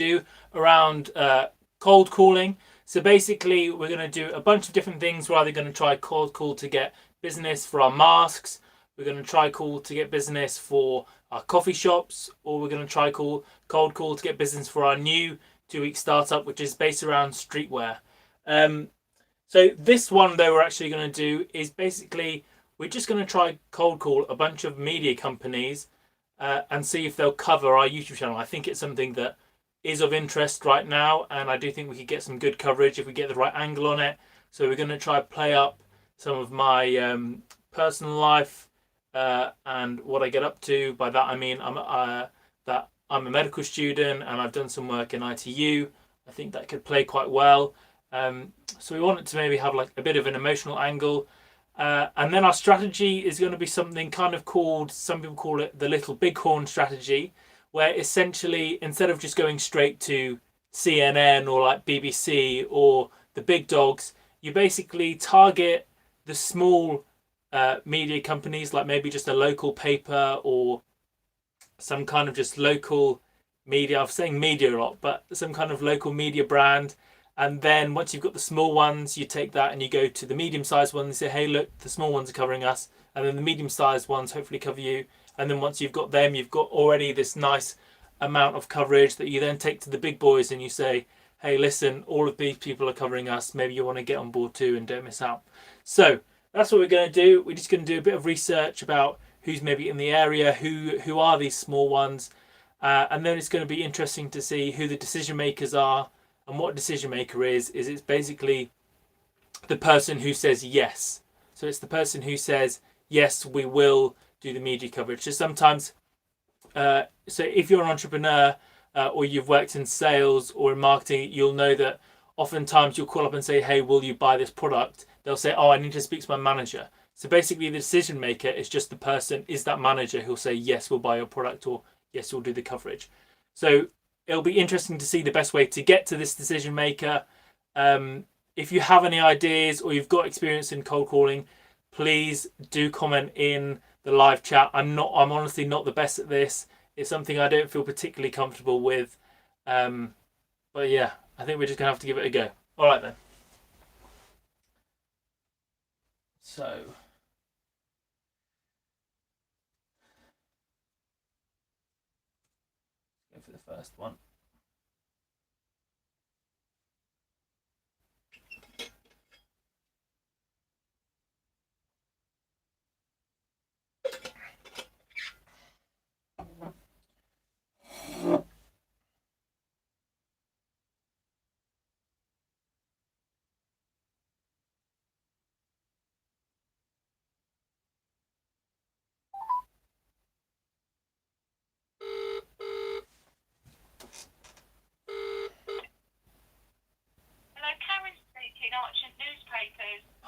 do around cold calling. So basically, we're going to do a bunch of different things. We're either going to try cold call to get business for our masks, we're going to try call to get business for our coffee shops, or we're going to try cold call to get business for our new 2 week startup, which is based around streetwear. So this one, though, we're actually going to do is basically we're just going to try cold call a bunch of media companies and see if they'll cover our YouTube channel. I think it's something that is of interest right now, and I do think we could get some good coverage if we get the right angle on it. So we're going to try play up some of my personal life and what I get up to. By that I mean that I'm a medical student and I've done some work in ITU. I think that could play quite well. So we want it to maybe have like a bit of an emotional angle. And then our strategy is going to be something kind of called, some people call it the little bighorn strategy, where essentially instead of just going straight to CNN or like BBC or the big dogs, you basically target the small media companies, like maybe just a local paper or some kind of just local media. I'm saying media a lot, but some kind of local media brand. And then once you've got the small ones, you take that and you go to the medium-sized ones and say, hey, look, the small ones are covering us. And then the medium-sized ones hopefully cover you. And then once you've got them, you've got already this nice amount of coverage that you then take to the big boys and you say, hey, listen, all of these people are covering us. Maybe you want to get on board too and don't miss out. So that's what we're going to do. We're just going to do a bit of research about who's maybe in the area, who are these small ones. And then it's going to be interesting to see who the decision makers are. And what decision maker is it's basically the person who says yes. So it's the person who says, yes, we will do the media coverage. So sometimes, so if you're an entrepreneur or you've worked in sales or in marketing, you'll know that oftentimes you'll call up and say, hey, will you buy this product? They'll say, oh, I need to speak to my manager. So basically the decision maker is just the person, is that manager who'll say, yes, we'll buy your product, or yes, we'll do the coverage. So it'll be interesting to see the best way to get to this decision maker. If you have any ideas or you've got experience in cold calling, please do comment in the live chat. I'm honestly not the best at this. It's something I don't feel particularly comfortable with. But yeah, I think we're just gonna have to give it a go. All right then. So go for the first one.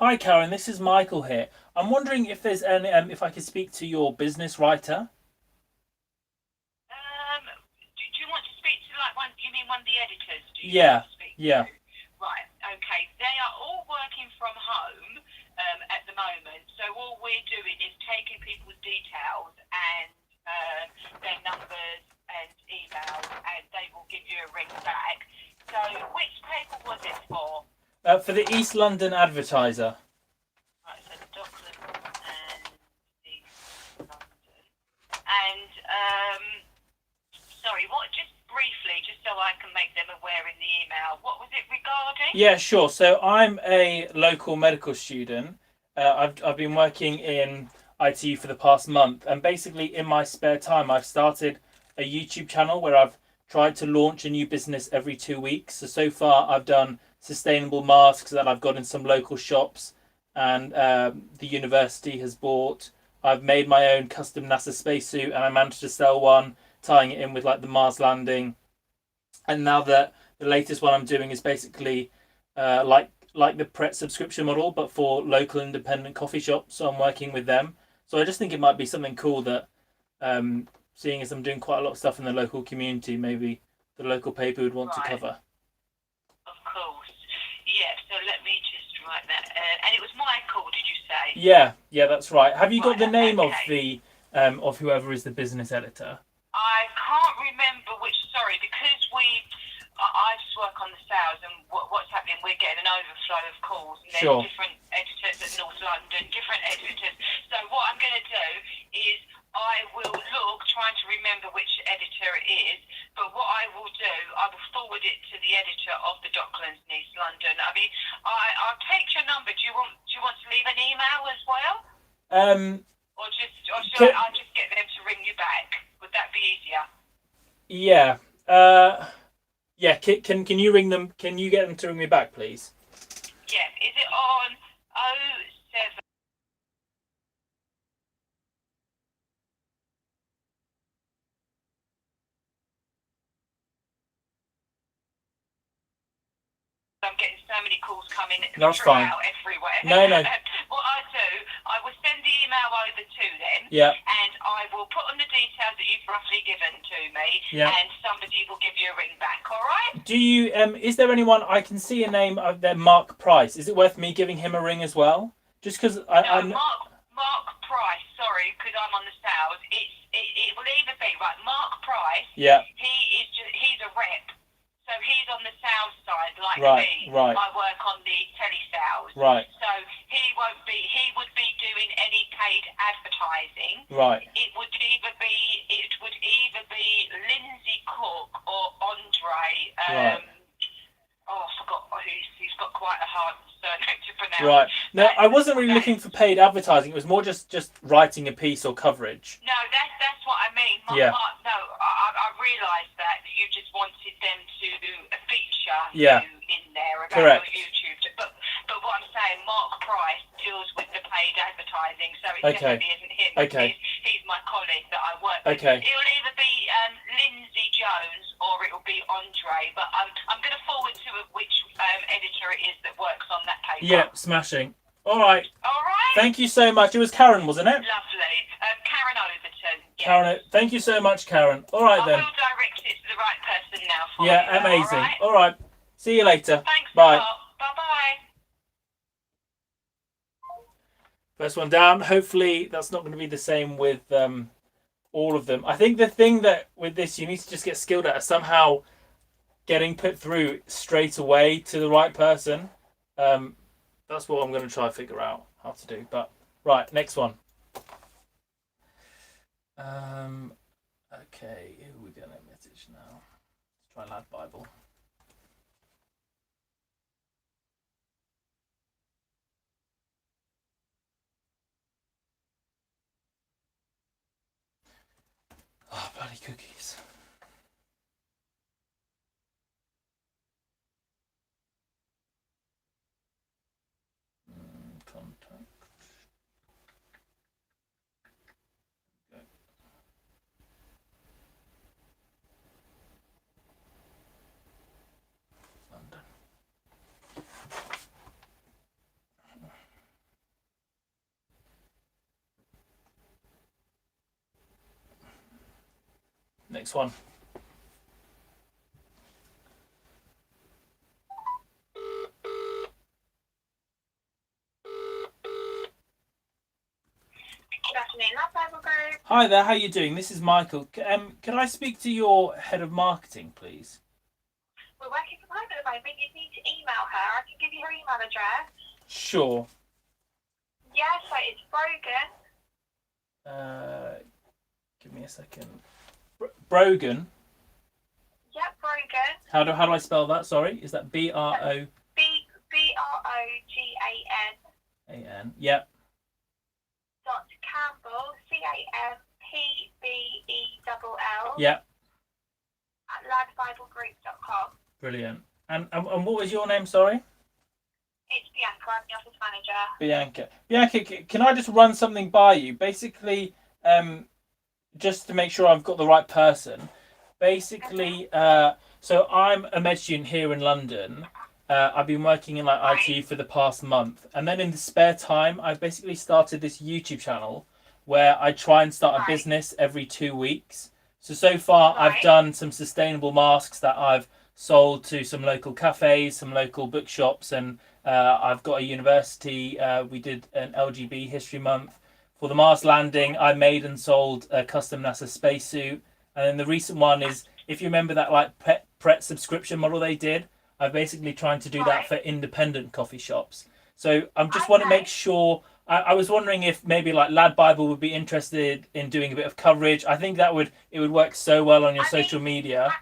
Hi, Karen. This is Michael here. I'm wondering if there's any, if I could speak to your business writer. Do you want to speak to like one? You mean one of the editors? Do you Yeah, want to speak yeah. to? Right. Okay. They are all working from home at the moment. So all we're doing is taking people's details and their numbers and emails, and they will give you a ring back. So which paper was it for? For the East London Advertiser. Right. So the Dockland and East London. And sorry, what? Just briefly, just so I can make them aware in the email. What was it regarding? Yeah, sure. So I'm a local medical student. I've been working in IT for the past month, and basically in my spare time, I've started a YouTube channel where I've tried to launch a new business every 2 weeks. So far, I've done sustainable masks that I've got in some local shops, and the university has bought. I've made my own custom NASA spacesuit, and I managed to sell one, tying it in with like the Mars landing. And now that the latest one I'm doing is basically like the Pret subscription model, but for local independent coffee shops. So I'm working with them. So I just think it might be something cool that, seeing as I'm doing quite a lot of stuff in the local community, maybe the local paper would want to cover. Of course. Yeah, so let me just write that. And it was Michael, did you say? Yeah, that's right. Have you got the name of the of whoever is the business editor? I can't remember which. Sorry, because I just work on the sales, and what's happening, we're getting an overflow of calls, and there's Sure. different editors at North London, different editors. So what I'm going to do is I will look, trying to remember which editor it is, but what I will do, I will forward it to the editor of the Docklands in East London. I mean, I'll take your number. Do you want to leave an email as well? Or I'll just get them to ring you back. Would that be easier? Yeah. Yeah. Can you ring them? Can you get them to ring me back, please? Yeah. Is it on 07? I'm getting so many calls coming That's fine. everywhere. No. What I do, I will send the email over to them. Yeah. And I will put on the details that you've roughly given to me. Yeah. And somebody will give you a ring back. All right? Do you? Is there anyone I can see a name of there? Mark Price. Is it worth me giving him a ring as well? Just because Mark Price. Sorry, because I'm on the sales. It will either be right. Mark Price. Yeah. He's a rep. So he's on the sales side, like me. Right. I work on the telesales. Right. So he would be doing any paid advertising. Right. It would either be Lindsay Cook or Andre. Right. I forgot he's got quite a hard surname to pronounce. Right. No, I wasn't really looking for paid advertising. It was more just writing a piece or coverage. No, that's what I mean. I realised that you just wanted them to feature you in there about your YouTube. But what I'm saying, Mark Price deals with the paid advertising, so it definitely isn't him. Okay. He's my colleague that I work with. Okay. It will either be Lindsay Jones or it will be Andre. But I'm going to forward to which editor it is that works on that paper. Yeah, smashing. All right. All right. Thank you so much. It was Karen, wasn't it? Lovely. Karen Overton. Yes. Karen, thank you so much, Karen. All right then. I will direct it to the right person now for you. Yeah, amazing. All right. See you later. Thanks Bye. a lot. Bye-bye. First one down. Hopefully that's not going to be the same with all of them. I think the thing that with this you need to just get skilled at is somehow getting put through straight away to the right person. That's what I'm going to try and figure out how to do. But right, next one. Okay, here we go. Message now. Let's try Lad Bible. Oh, bloody cookies. Contact. Okay. London. Next one. Good afternoon, Lab Bible Group. Hi there, how are you doing? This is Michael. Can I speak to your head of marketing, please? We're working from home at the moment. You need to email her. I can give you her email address. Sure. Yeah, so it's Brogan. Give me a second. Brogan. Yep, Brogan. How do I spell that? Sorry, is that B-R-O? B-R-O-G-A-N. Yep. Campbell, CAMPBELL. Yep. At ladbiblegroup.com. Brilliant. And what was your name? Sorry. It's Bianca. I'm the office manager. Bianca, can I just run something by you? Basically, just to make sure I've got the right person. Basically, so I'm a med student here in London. I've been working in IT for the past month, and then in the spare time, I've basically started this YouTube channel where I try and start a business every 2 weeks. So far, I've done some sustainable masks that I've sold to some local cafes, some local bookshops, and I've got a university. We did an LGB History Month. For the Mars landing, I made and sold a custom NASA spacesuit. And then the recent one is, if you remember that Pret subscription model they did. I'm basically trying to do that Right. for independent coffee shops. So I'm just want to make Okay. sure. I was wondering if maybe like Lad Bible would be interested in doing a bit of coverage. I think that would work so well on your I social mean, media.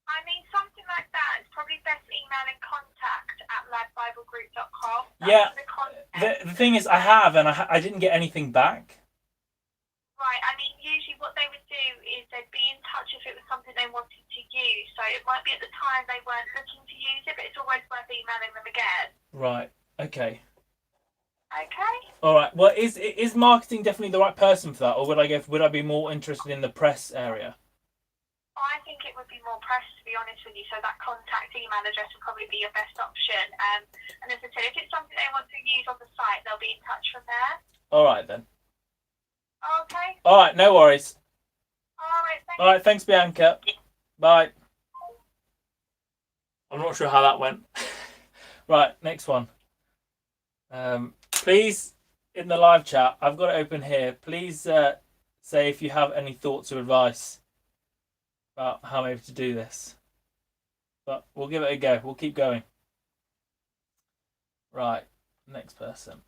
I mean, something like that is probably best emailing contact@ladbiblegroup.com. Yeah, That's the contact. the thing is, I have, and I didn't get anything back. Right, I mean, usually what they would do is they'd be in touch if it was something they wanted to use. So it might be at the time they weren't looking to use it, but it's always worth emailing them again. Right. Okay. Okay? All right. Well, is marketing definitely the right person for that, or would I be more interested in the press area? I think it would be more press, to be honest with you, so that contact email address would probably be your best option. And as I said, if it's something they want to use on the site, they'll be in touch from there. All right then. Okay? All right. No worries. All right, thank All right. Thanks, Bianca. Bye. I'm not sure how that went. Right. Next one. Please, in the live chat, I've got it open here. Please say if you have any thoughts or advice about how maybe to do this. But we'll give it a go. We'll keep going. Right. Next person.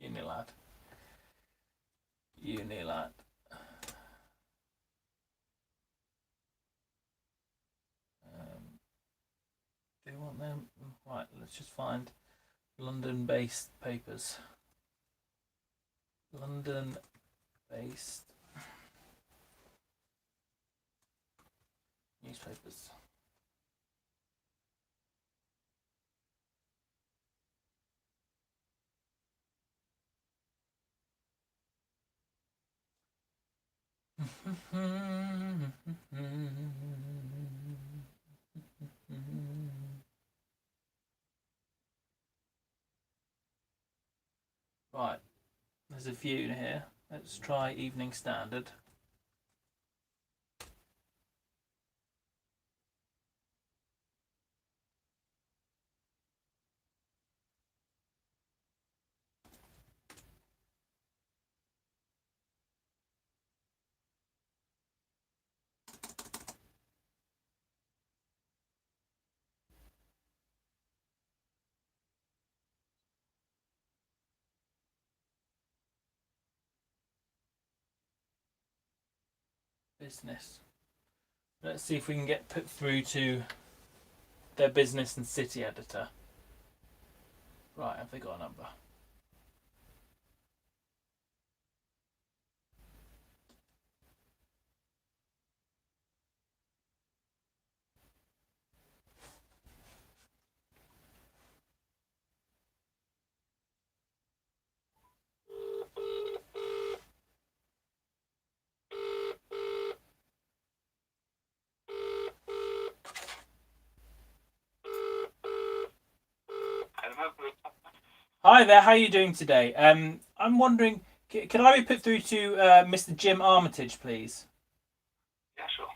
Unilad. Unilad. Do you want them? Right. Let's just find London-based papers. London-based newspapers. Right, there's a few here. Let's try Evening Standard. Business. Let's see if we can get put through to their business and city editor. Right, have they got a number? Hi there, how are you doing today? I'm wondering, can I be put through to Mr. Jim Armitage, please? Yeah, sure.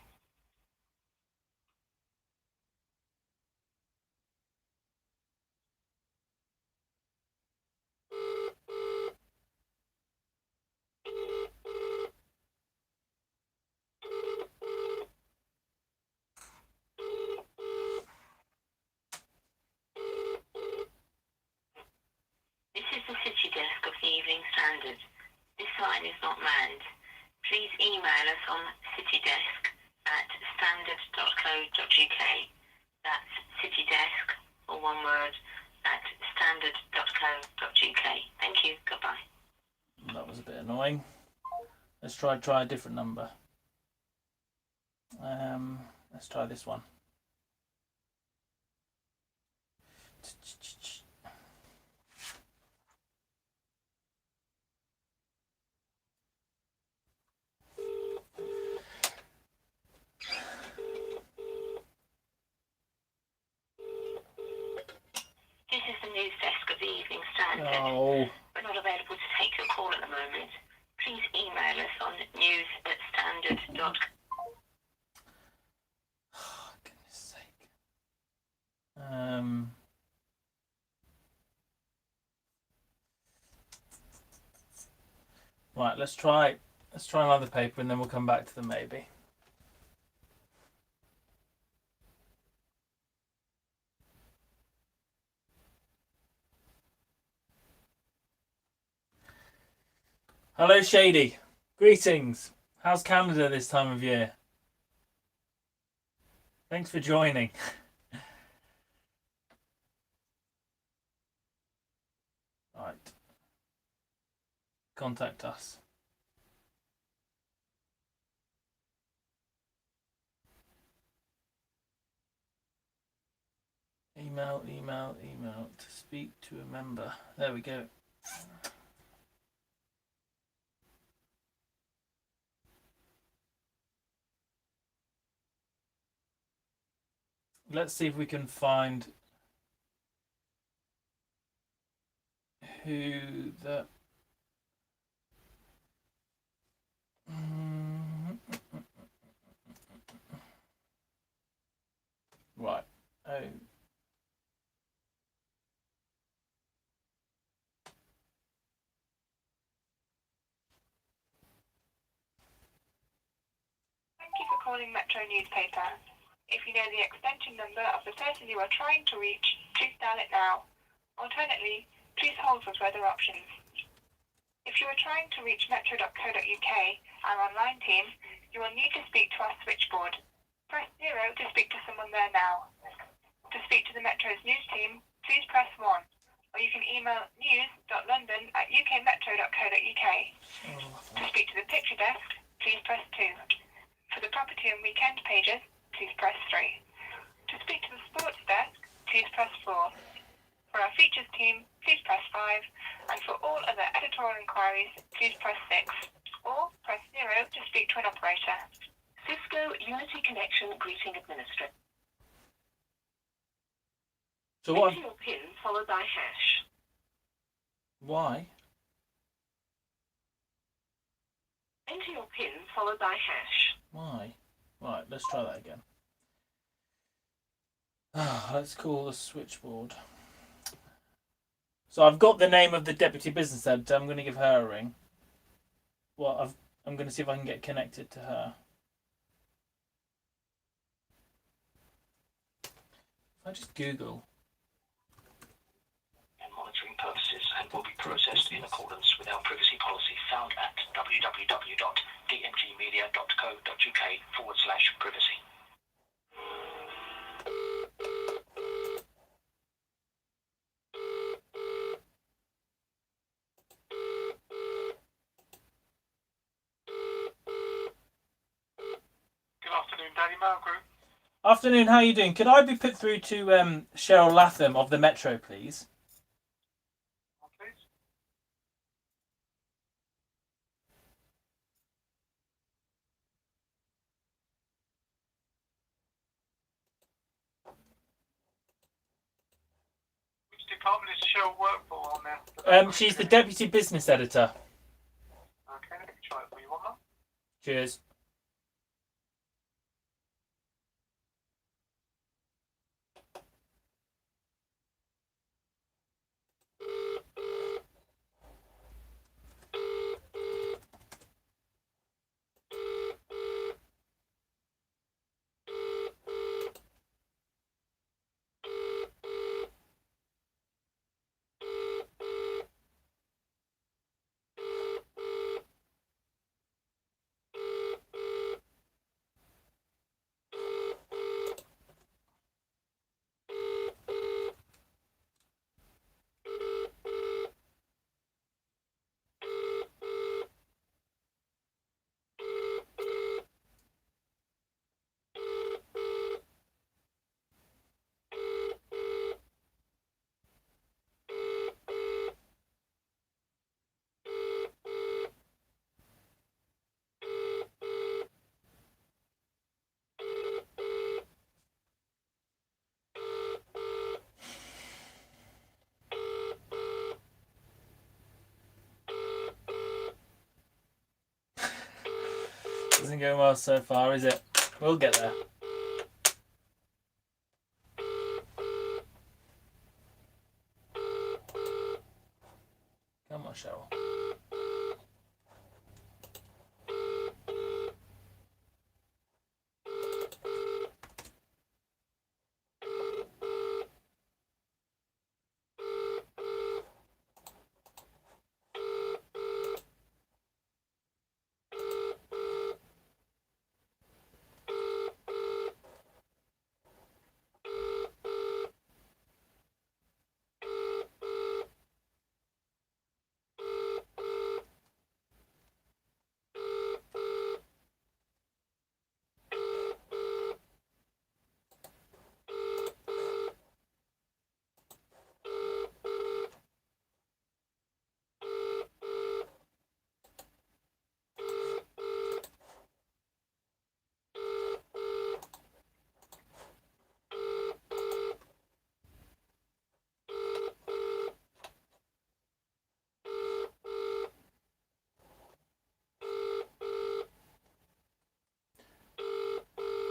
This is the city desk of the Evening Standard. This line is not manned. Please email us on citydesk@standard.co.uk. That's citydesk, or one word, @standard.co.uk. Thank you. Goodbye. That was a bit annoying. Let's try a different number. Let's try this one. This is the news desk of the Evening Standard. Oh. We're not available to take your call at the moment. Please email us on news@standard.co.uk. Oh, goodness sake. Right, let's try another paper and then we'll come back to them maybe. Hello, Shady. Greetings. How's Canada this time of year? Thanks for joining. Right. Contact us. Email to speak to a member. There we go. Let's see if we can find who the right. Oh. Thank you for calling Metro Newspaper. If you know the extension number of the person you are trying to reach, please dial it now. Alternately, please hold for further options. If you are trying to reach metro.co.uk, our online team, you will need to speak to our switchboard. Press 0 to speak to someone there now. To speak to the Metro's news team, please press 1, or you can email news.london@ukmetro.co.uk. To speak to the picture desk, please press 2. For the property and weekend pages, please press 3. To speak to the sports desk, please press 4. For our features team, please press 5. And for all other editorial inquiries, please press 6. Or press 0 to speak to an operator. Cisco Unity Connection Greeting Administrator. So what? Enter your PIN followed by hash. Why? Enter your PIN followed by hash. Why? Right, let's try that again. Let's call the switchboard. So I've got the name of the deputy business editor. I'm going to give her a ring. Well, I'm going to see if I can get connected to her. If I just Google. And monitoring purposes and will be processed in accordance with our privacy policy found at www.dmgmedia.co.uk/privacy. Good afternoon, Danny Mail Group. Afternoon, how are you doing? Could I be put through to Cheryl Latham of the Metro, please? Please. Which department is Cheryl work for on there? She's the deputy business editor. Okay, let me try it for you. One more. Cheers. Isn't going well so far, is it? We'll get there. Come on, Cheryl.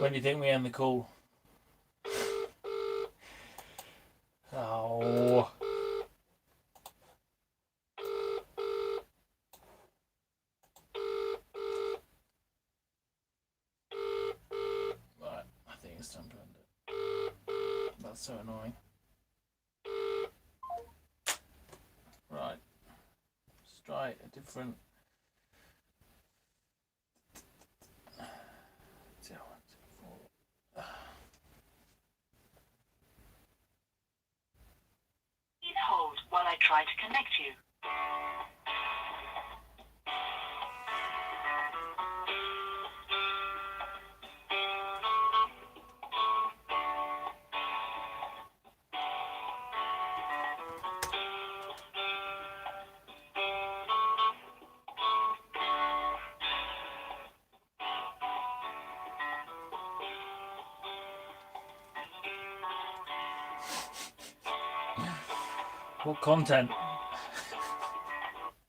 When do you think we end the call? Oh. Right, I think it's time to end it. That's so annoying. Right. Let's try a different. Please hold while I try to connect you. What content?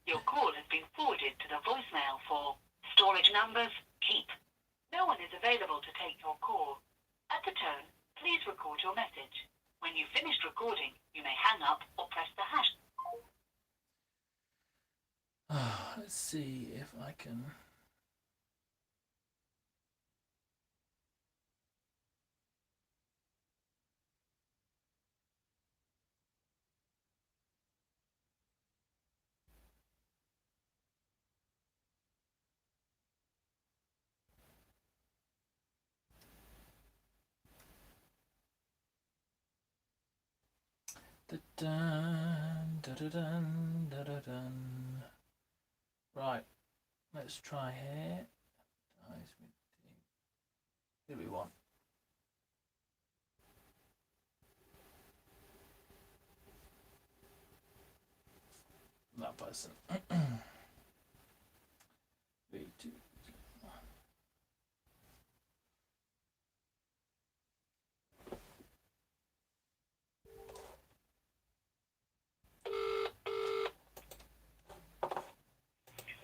Your call has been forwarded to the voicemail for storage numbers keep. No one is available to take your call. At the tone, please record your message. When you've finished recording, you may hang up or press the hash. Let's see if I can. Right, let's try here. Who do we want? That person. 3, 2, 1.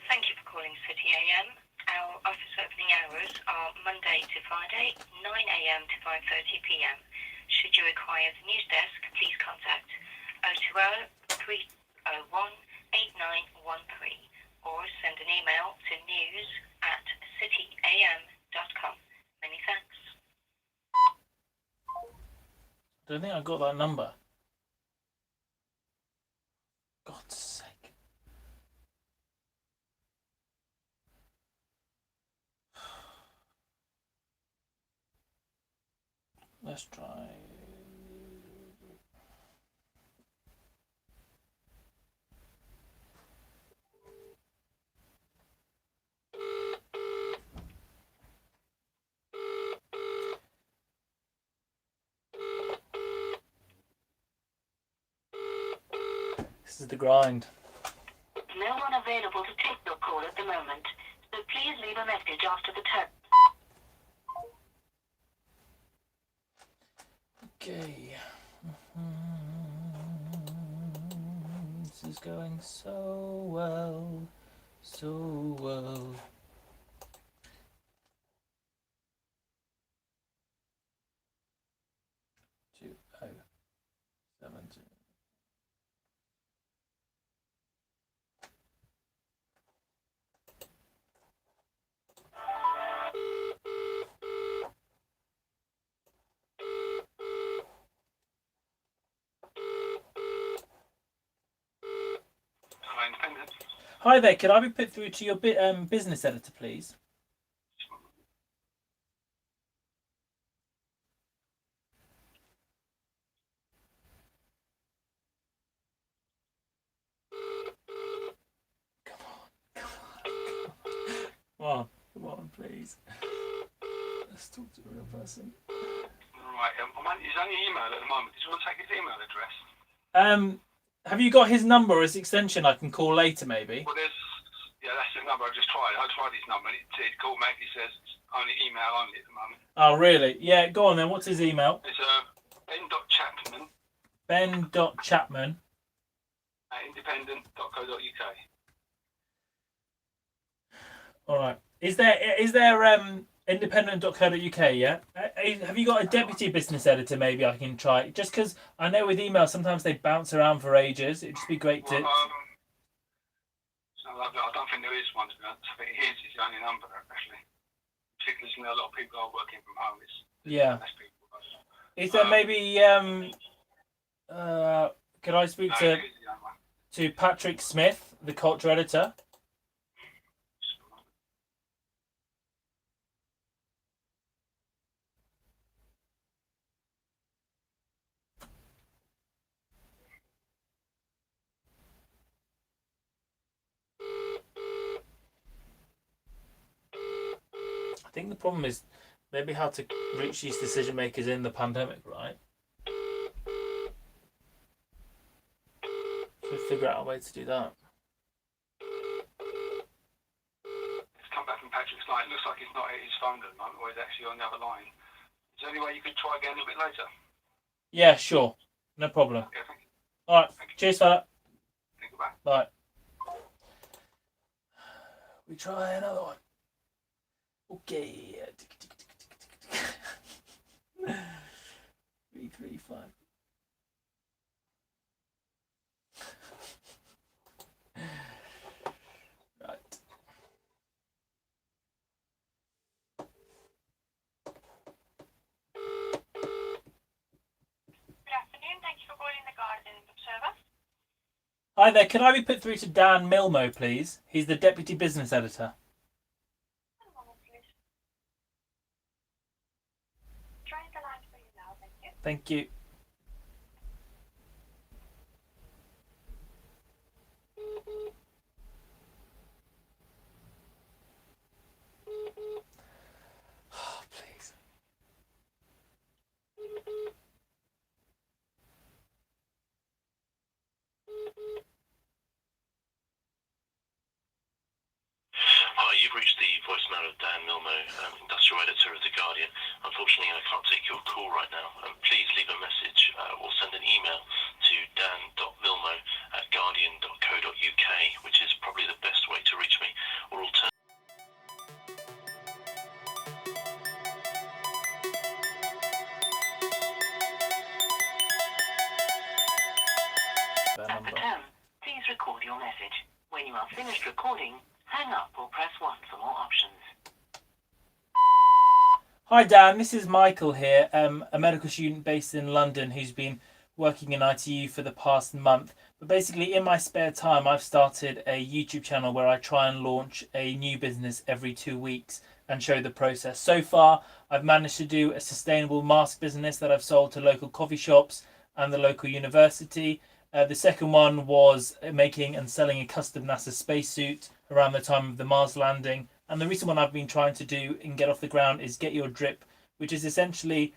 Thank you for calling City AM. Our office opening hours are Monday to Friday, 9 AM to 5:30 PM. Should you require the news desk, please contact 020-301-8913 or send an email to news@cityam.com. Many thanks. I don't think I got that number. God's sake. Let's try. This is the grind. No one available to take your call at the moment, so please leave a message after the tone. Okay. This is going so well. So well. Two, oh, 17. Hi there, could I be put through to your business editor, please? Come on, please. Let's talk to a real person. Right, he's on your email at the moment. Did you want to take his email address? Have you got his number or his extension I can call later, maybe? Well, that's the number I just tried. I tried his number and it called back. It says it's only email only at the moment. Oh, really? Yeah, go on then. What's his email? It's ben.chapman. Ben.chapman. @independent.co.uk. All right. Is there Independent.co.uk, yeah? Have you got a deputy business editor maybe I can try? Just because I know with emails sometimes they bounce around for ages. It'd just be great to... So I don't think there is one, to be honest. I think his is the only number, actually. Particularly, a lot of people are working from home. Yeah. Less people. Is there maybe... could I speak to Patrick Smith, the culture editor? I think the problem is maybe how to reach these decision makers in the pandemic, right? So figure out a way to do that. It's come back from Patrick's line. It looks like it's not at his phone at the moment, or he's actually on the other line. Is there any way you could try again a little bit later? Yeah, sure. No problem. Okay, thank you. Alright, cheers for that. Thank you, bye. Bye. We try another one. Okay. 335. Right. Good afternoon. Thank you for calling the Guardian Observer. Hi there. Can I be put through to Dan Milmo, please? He's the deputy business editor. One moment, please. Trying the line for you now. Thank you. Thank you. Oh, please. Hi, you've reached the voicemail of Dan Milmo, industrial editor of The Guardian. Unfortunately, I can't take your call right now. Please leave a message or send an email to dan.milmo@guardian.co.uk, which is probably the best way to reach me, or alternatively. At the tone, please record your message. When you are finished recording, hang up or press 1 for more options. Hi Dan, this is Michael here, a medical student based in London who's been working in ITU for the past month. But basically in my spare time I've started a YouTube channel where I try and launch a new business every 2 weeks and show the process. So far I've managed to do a sustainable mask business that I've sold to local coffee shops and the local university. The second one was making and selling a custom NASA spacesuit around the time of the Mars landing. And the recent one I've been trying to do and get off the ground is Get Your Drip, which is essentially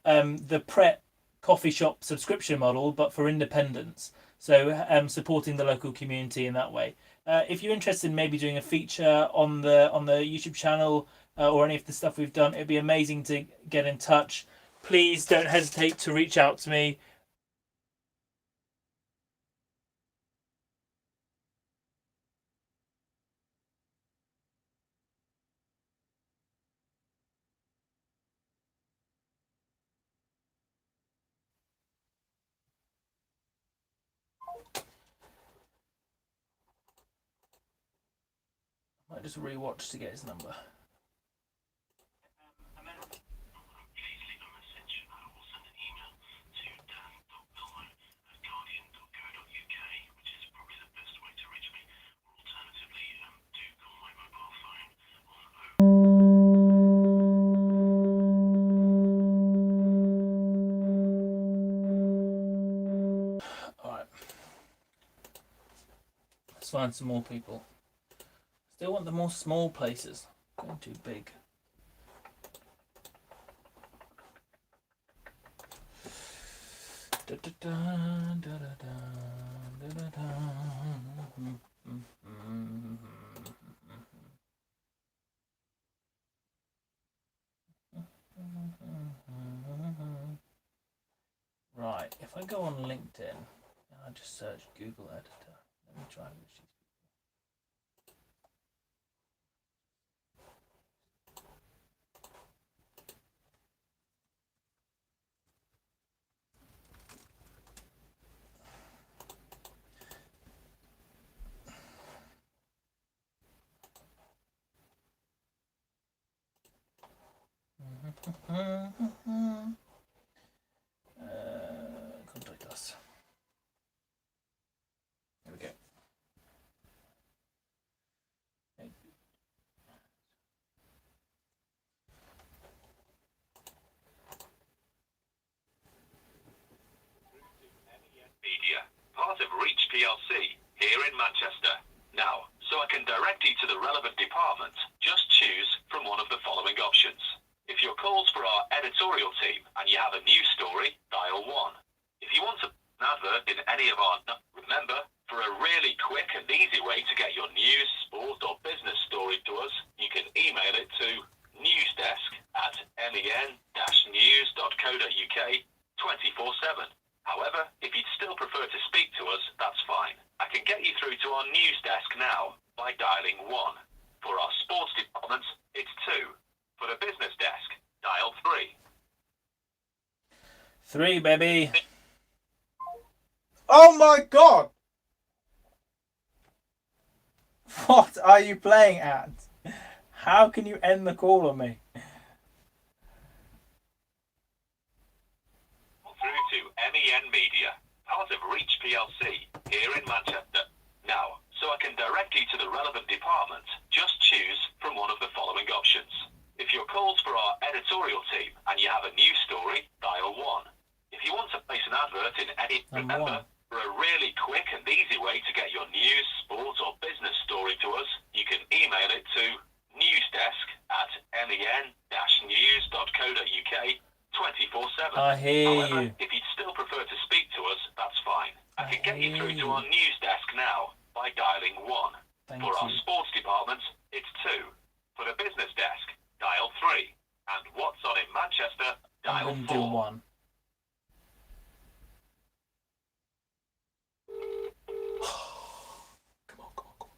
the Pret coffee shop subscription model, but for independents. So supporting the local community in that way. If you're interested in maybe doing a feature on the YouTube channel or any of the stuff we've done, it'd be amazing to get in touch. Please don't hesitate to reach out to me. I might just rewatch to get his number. Please leave a message or send an email to dan.milmo@guardian.co.uk, which is probably the best way to reach me, or alternatively, do call my mobile phone on Alright. Let's find some more people. Still want the more small places. Going too big. Da, da, da, da, da, da, da, da. Right, if I go on LinkedIn and I just search Google Editor, let me try and reach these people. Contact us. There we go. Media, part of Reach PLC, here in Manchester. Now, so I can direct you to the relevant department, just choose from one of the following options. If your call's for our editorial team and you have a news story, dial 1. If you want an advert in any of our... Remember, for a really quick and easy way to get your news, sport or business story to us, you can email it to newsdesk@men-news.co.uk 24/7. However, if you'd still prefer to speak to us, that's fine. I can get you through to our news desk now by dialing 1. For our sports department, it's 2. For the business desk, dial 3. 3, baby. Oh my god! What are you playing at? How can you end the call on me? Through to MEN Media, part of Reach PLC, here in Manchester. Now, so I can direct you to the relevant department, just choose from one of the following options. If your call's for our editorial team and you have a news story, dial 1. If you want to place an advert in any... Remember, for a really quick and easy way to get your news, sport or business story to us, you can email it to newsdesk@men-news.co.uk 24/7. I hear However, you. if you'd still prefer to speak to us, that's fine. I can get you through to our news desk now by dialing 1. Thank For our you. sports department, it's 2. For the business desk, dial 3. And what's on in Manchester, I'm dial going 4. to do 1. Come on, come on, come on.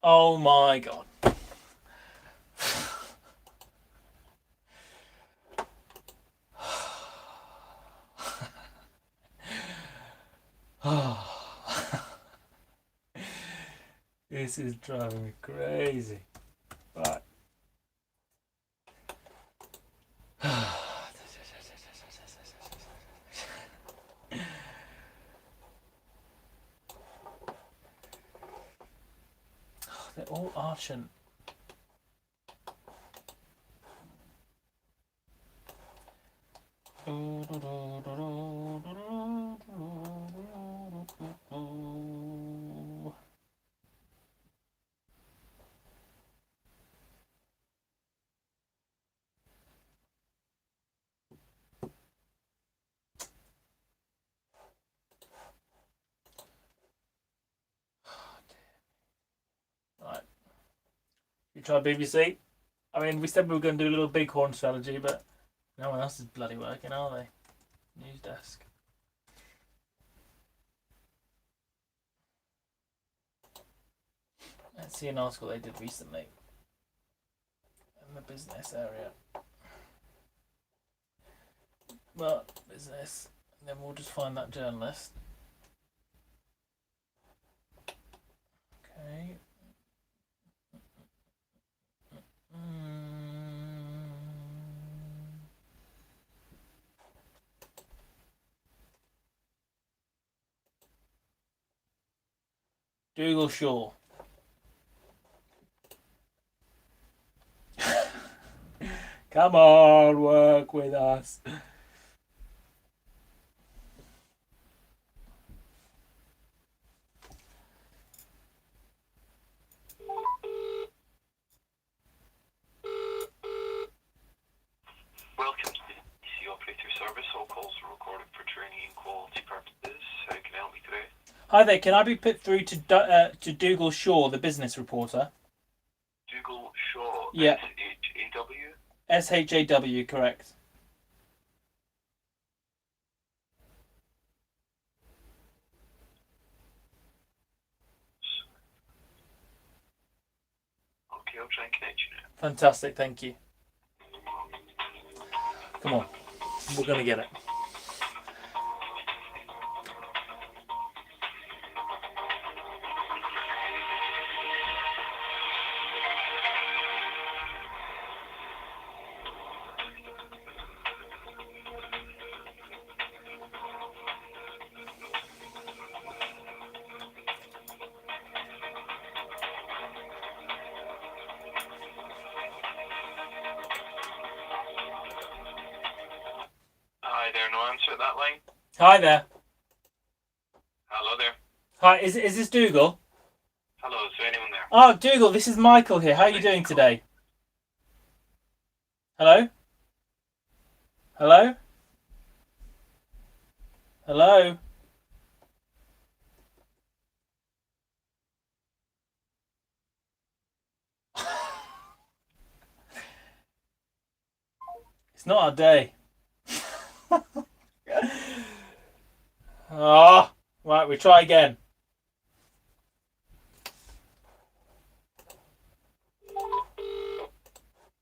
Oh my god. This is driving me crazy. Right. They're all arching. Right. You try BBC? I mean, we said we were going to do a little bighorn strategy, but no one else is bloody working, are they? News desk. Let's see an article they did recently in the business area. Well, business, and then we'll just find that journalist. Okay. Dougal Shaw. Come on, work with us. Welcome to the DC Operator Service. All calls are recorded for training and quality purposes. How can I help you today? Hi there, can I be put through to Dougal Shaw, the business reporter? Dougal Shaw. Yeah. S-H-A-W? SHAW, correct. Okay, I'll try and connect you now. Fantastic, thank you. Come on, we're gonna get it. Hi there, no answer at that line. Hi there. Hello there. Hi, is this Dougal? Hello, is there anyone there? Oh, Dougal, this is Michael here. How are you doing today? Hello? Hello? Hello? It's not our day. Oh, right, we try again.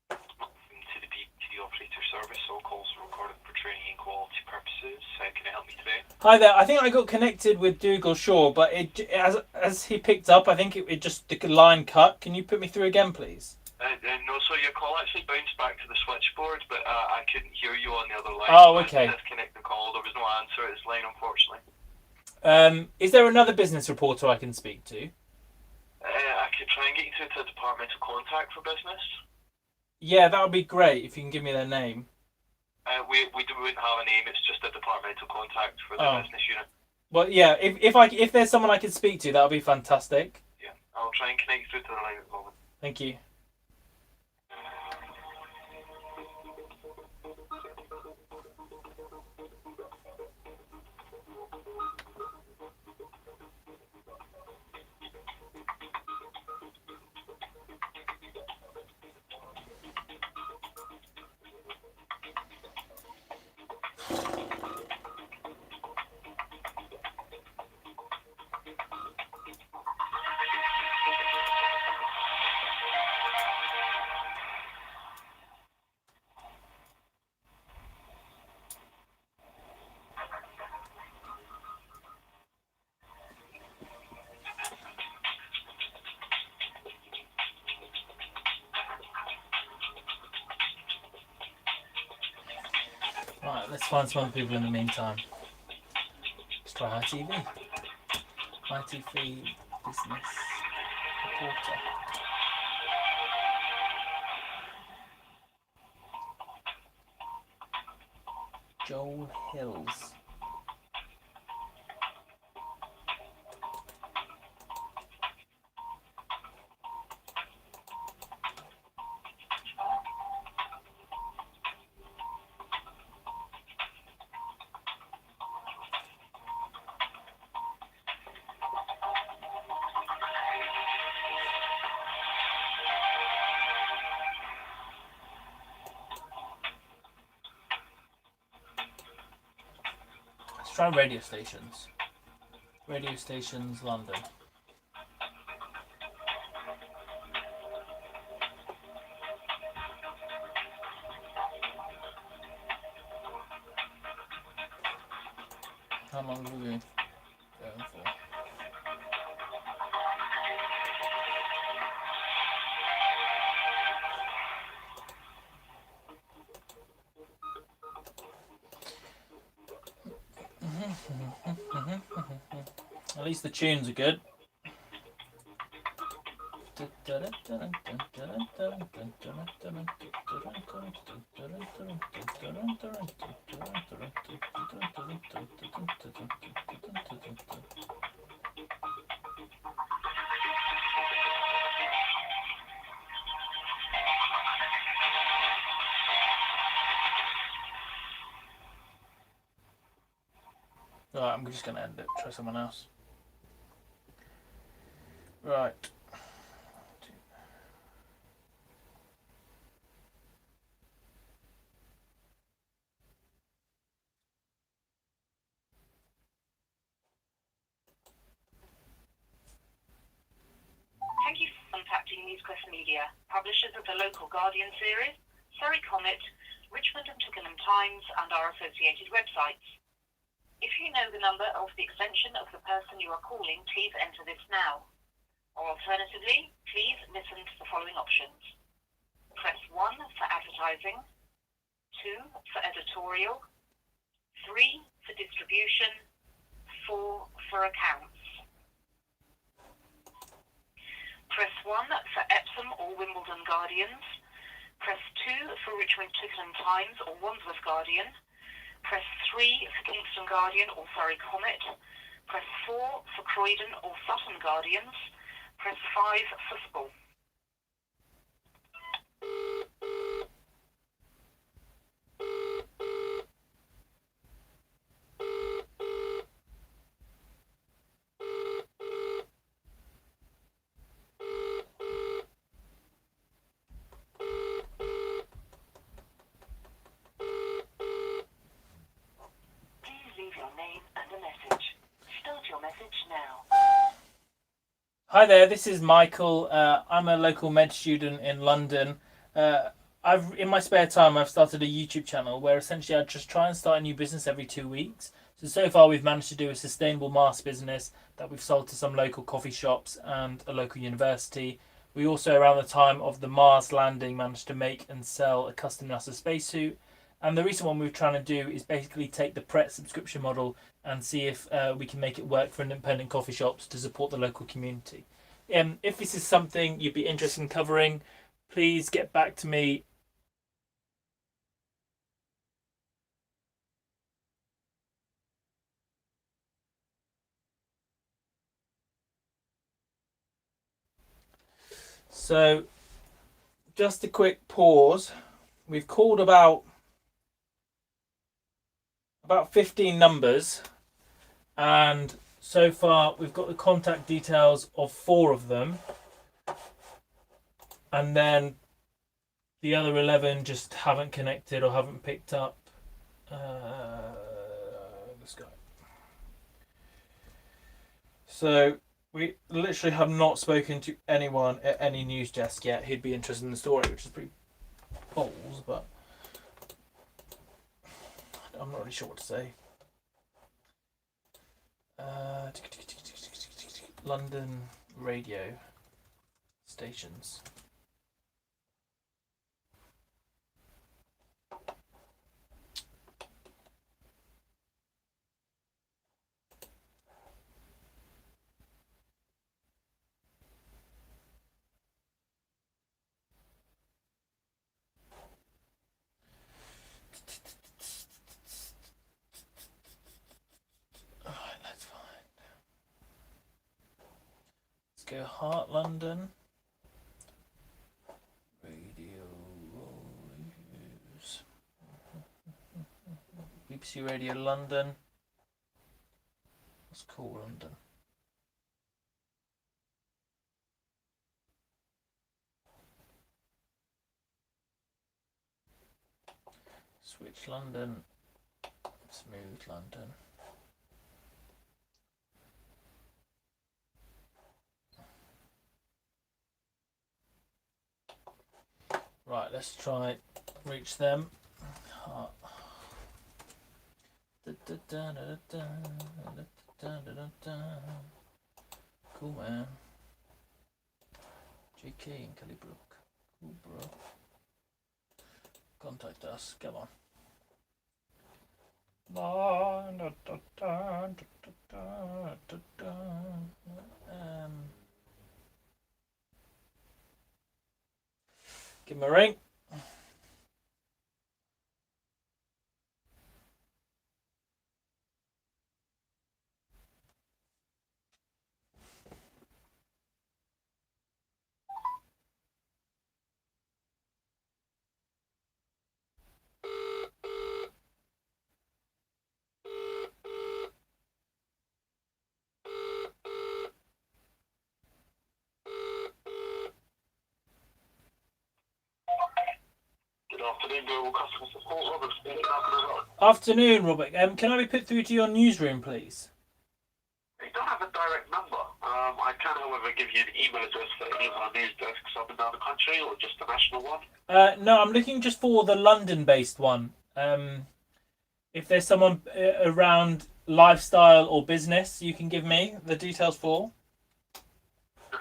To the BT operator service, all calls are recorded for training and quality purposes. How can I help you today? Hi there. I think I got connected with Dougal Shaw, but as he picked up, I think it just the line cut. Can you put me through again, please? No, so your call actually bounced back to the switchboard, but I couldn't hear you on the other line. Oh, So okay. I had to disconnect the call. There was no answer at this line, unfortunately. Is there another business reporter I can speak to? I could try and get you through to a departmental contact for business. Yeah, that would be great if you can give me their name. We wouldn't have a name. It's just a departmental contact for the business unit. Well, yeah. If there's someone I can speak to, that would be fantastic. Yeah, I'll try and connect you through to the line at the moment. Thank you. Right, let's find some other people in the meantime. Let's try ITV. ITV business reporter. Joel Hills. Let's try radio stations. Radio stations, London. How long have we been going for? At least the tunes are good. Right, I'm just going to end it. Try someone else. Right. Thank you for contacting News Quest Media. Media, publishers of the local Guardian series, Surrey Comet, Richmond and Twickenham Times, and our associated websites. If you know the number of the extension of the person you are calling, please enter this now. Or alternatively, please listen to the following options. Press 1 for advertising, 2 for editorial, 3 for distribution, 4 for accounts. Press 1 for Epsom or Wimbledon Guardians. Press 2 for Richmond Twickenham Times or Wandsworth Guardian. Press 3 for Kingston Guardian or Surrey Comet. Press 4 for Croydon or Sutton Guardians. Press 5 for Spall. Hi there, this is Michael. I'm a local med student in London. In my spare time, I've started a YouTube channel where essentially I just try and start a new business every 2 weeks. So far we've managed to do a sustainable mask business that we've sold to some local coffee shops and a local university. We also, around the time of the Mars landing, managed to make and sell a custom NASA spacesuit. And the recent one we're trying to do is basically take the Pret subscription model and see if we can make it work for independent coffee shops to support the local community. If this is something you'd be interested in covering, please get back to me. So, just a quick pause. We've called about 15 numbers, and so far we've got the contact details of 4 of them, and then the other 11 just haven't connected or haven't picked up. Let's go. So we literally have not spoken to anyone at any news desk yet who'd be interested in the story, which is pretty balls, but I'm not really sure what to say. London radio stations. Go Heart London. Radio News. BBC Radio London. Let's call London. Switch London. Smooth London. Right, let's try reach them. Cool, man. JK and Kellybrook. Cool, bro. Contact us. Come on. Give him a ring. Afternoon, Global Customer Support. Robert speaking. How can I help? Afternoon, Robert. Can I be put through to your newsroom, please? They don't have a direct number. I can can, however, give you an email address for any of our news desks up and down the country, or just a national one. No, I'm looking just for the London-based one. If there's someone around lifestyle or business, you can give me the details for.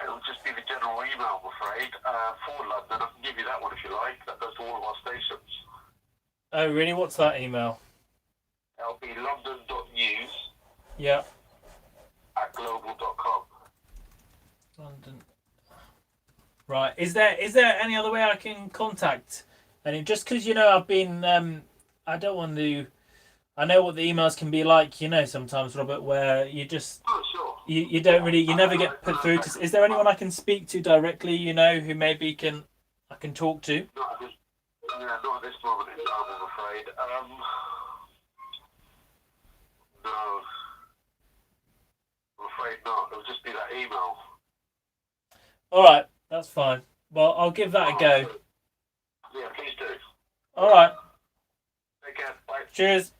It'll just be the general email, I'm afraid, for London. I can give you that one if you like. That goes to all of our stations. Oh, really? What's that email? It'll be london.news Yeah. at global.com. London. Right. Is there any other way I can contact? And just because I've been, I don't want to. I know what the emails can be like, sometimes, Robert, where you just Oh, sure. you don't really, you never get put through to. Is there anyone I can speak to directly? Who maybe I can talk to? Not at this moment in time, I'm afraid. No. I'm afraid not. It'll just be that email. All right, that's fine. Well, I'll give that a go. Yeah, please do. All right. Take care. Bye. Cheers.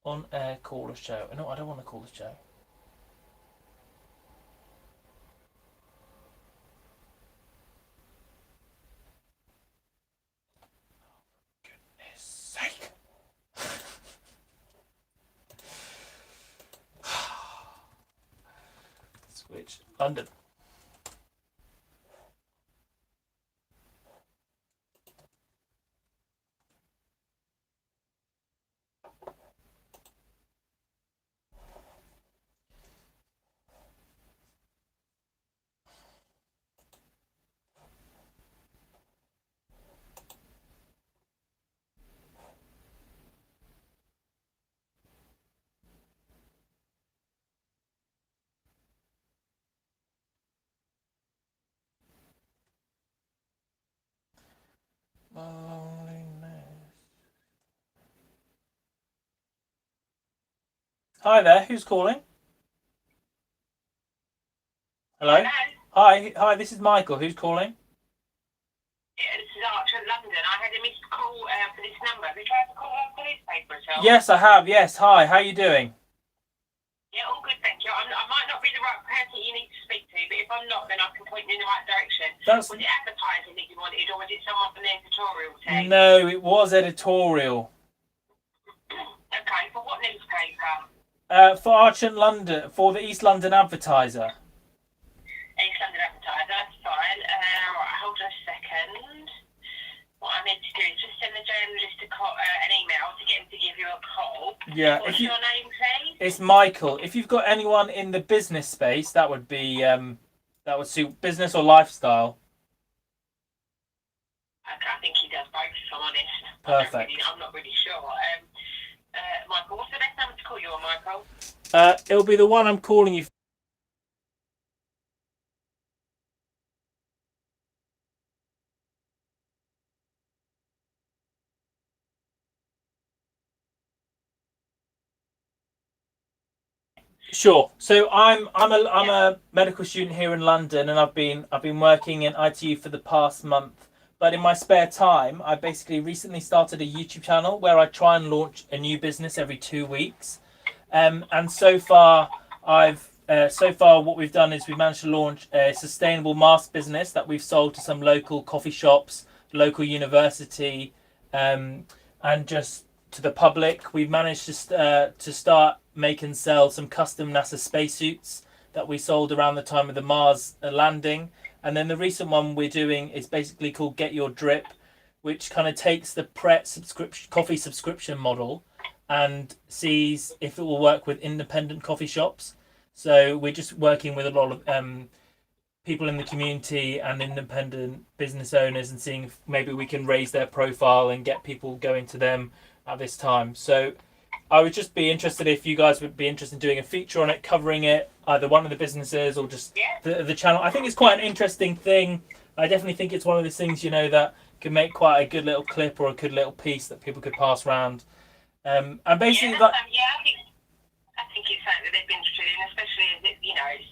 On air call a show. No, I don't want to call the show. Goodness sake. Switch. London. Hi there, who's calling? Hello? Hi, this is Michael. Who's calling? Yeah, this is Archer in London. I had a missed call for this number. Have you tried to call off the newspaper at all? Yes, I have. Yes, hi. How you doing? Yeah, all good, thank you. I might not be the right person you need to speak to, but if I'm not, then I can point you in the right direction. That's... Was it advertising that you wanted, or was it someone from the editorial team? No, it was editorial. Okay, for what newspaper? For Archer London, for the East London Advertiser. East London Advertiser, that's fine. Right, hold on a second. What I need to do is just send the journalist an email to get him to give you a call. Yeah. What's your name, please? It's Michael. If you've got anyone in the business space, that would be that would suit business or lifestyle. Okay, I think he does both, if I'm honest. Perfect. I'm not really sure. Michael, what's the best number to call you on, Michael? It'll be the one I'm calling you. Sure. So I'm a medical student here in London, and I've been working in ITU for the past month. But in my spare time, I basically recently started a YouTube channel where I try and launch a new business every 2 weeks. And so far what we've done is we've managed to launch a sustainable mask business that we've sold to some local coffee shops, local university, and just to the public. We've managed to start make and sell some custom NASA spacesuits that we sold around the time of the Mars landing. And then the recent one we're doing is basically called Get Your Drip, which kind of takes the Pret coffee subscription model and sees if it will work with independent coffee shops. So we're just working with a lot of people in the community and independent business owners and seeing if maybe we can raise their profile and get people going to them at this time. So I would just be interested if you guys would be interested in doing a feature on it, covering it, either one of the businesses or just the channel. I think it's quite an interesting thing I definitely think it's one of those things, you know, that can make quite a good little clip or a good little piece that people could pass around. And basically, I think it's something that they've been interested in, especially as it, you know, it's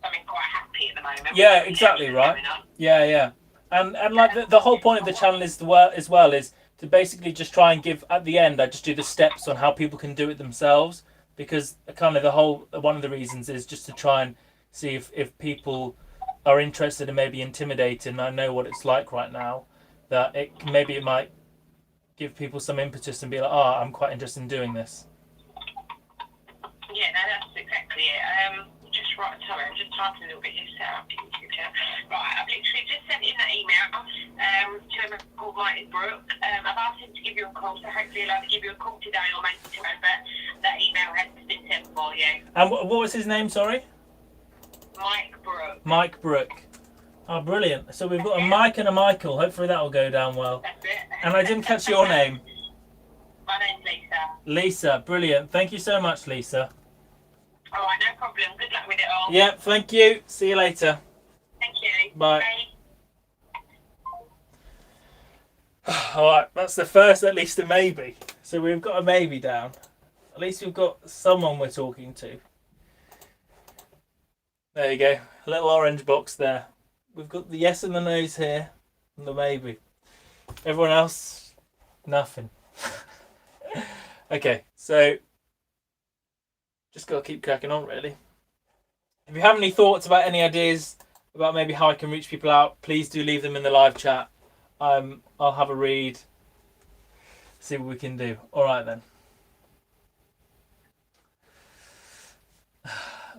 something quite happy at the moment. Yeah, exactly right. Yeah. And like the whole point of the channel is as well is to basically just try and give at the end. I just do the steps on how people can do it themselves, because kind of the whole one of the reasons is just to try and see if people are interested and maybe intimidated. And I know what it's like right now, that maybe it might give people some impetus and be like, oh, I'm quite interested in doing this. Yeah, no, that's exactly it. Sorry, I'm just typing a little bit here, set up YouTube channel. Right, I've literally just sent in that email to a man called Mike Brooke. I've asked him to give you a call, so hopefully he'll either give you a call today or maybe tomorrow, but that email has been sent for you. And what was his name, sorry? Mike Brooke. Mike Brooke. Oh, brilliant. So we've got a Mike and a Michael. Hopefully that will go down well. That's it. And I didn't catch your name. My name's Lisa. Lisa, brilliant. Thank you so much, Lisa. All right, no problem. Good luck with it all. Yep, thank you. See you later. Thank you. Bye. Bye. Alright, that's the first, at least a maybe. So we've got a maybe down. At least we've got someone we're talking to. There you go. A little orange box there. We've got the yes and the no's here. And the maybe. Everyone else, nothing. Okay, so just got to keep cracking on, really. If you have any thoughts about any ideas about maybe how I can reach people out, please do leave them in the live chat. I'll have a read, see what we can do. All right then.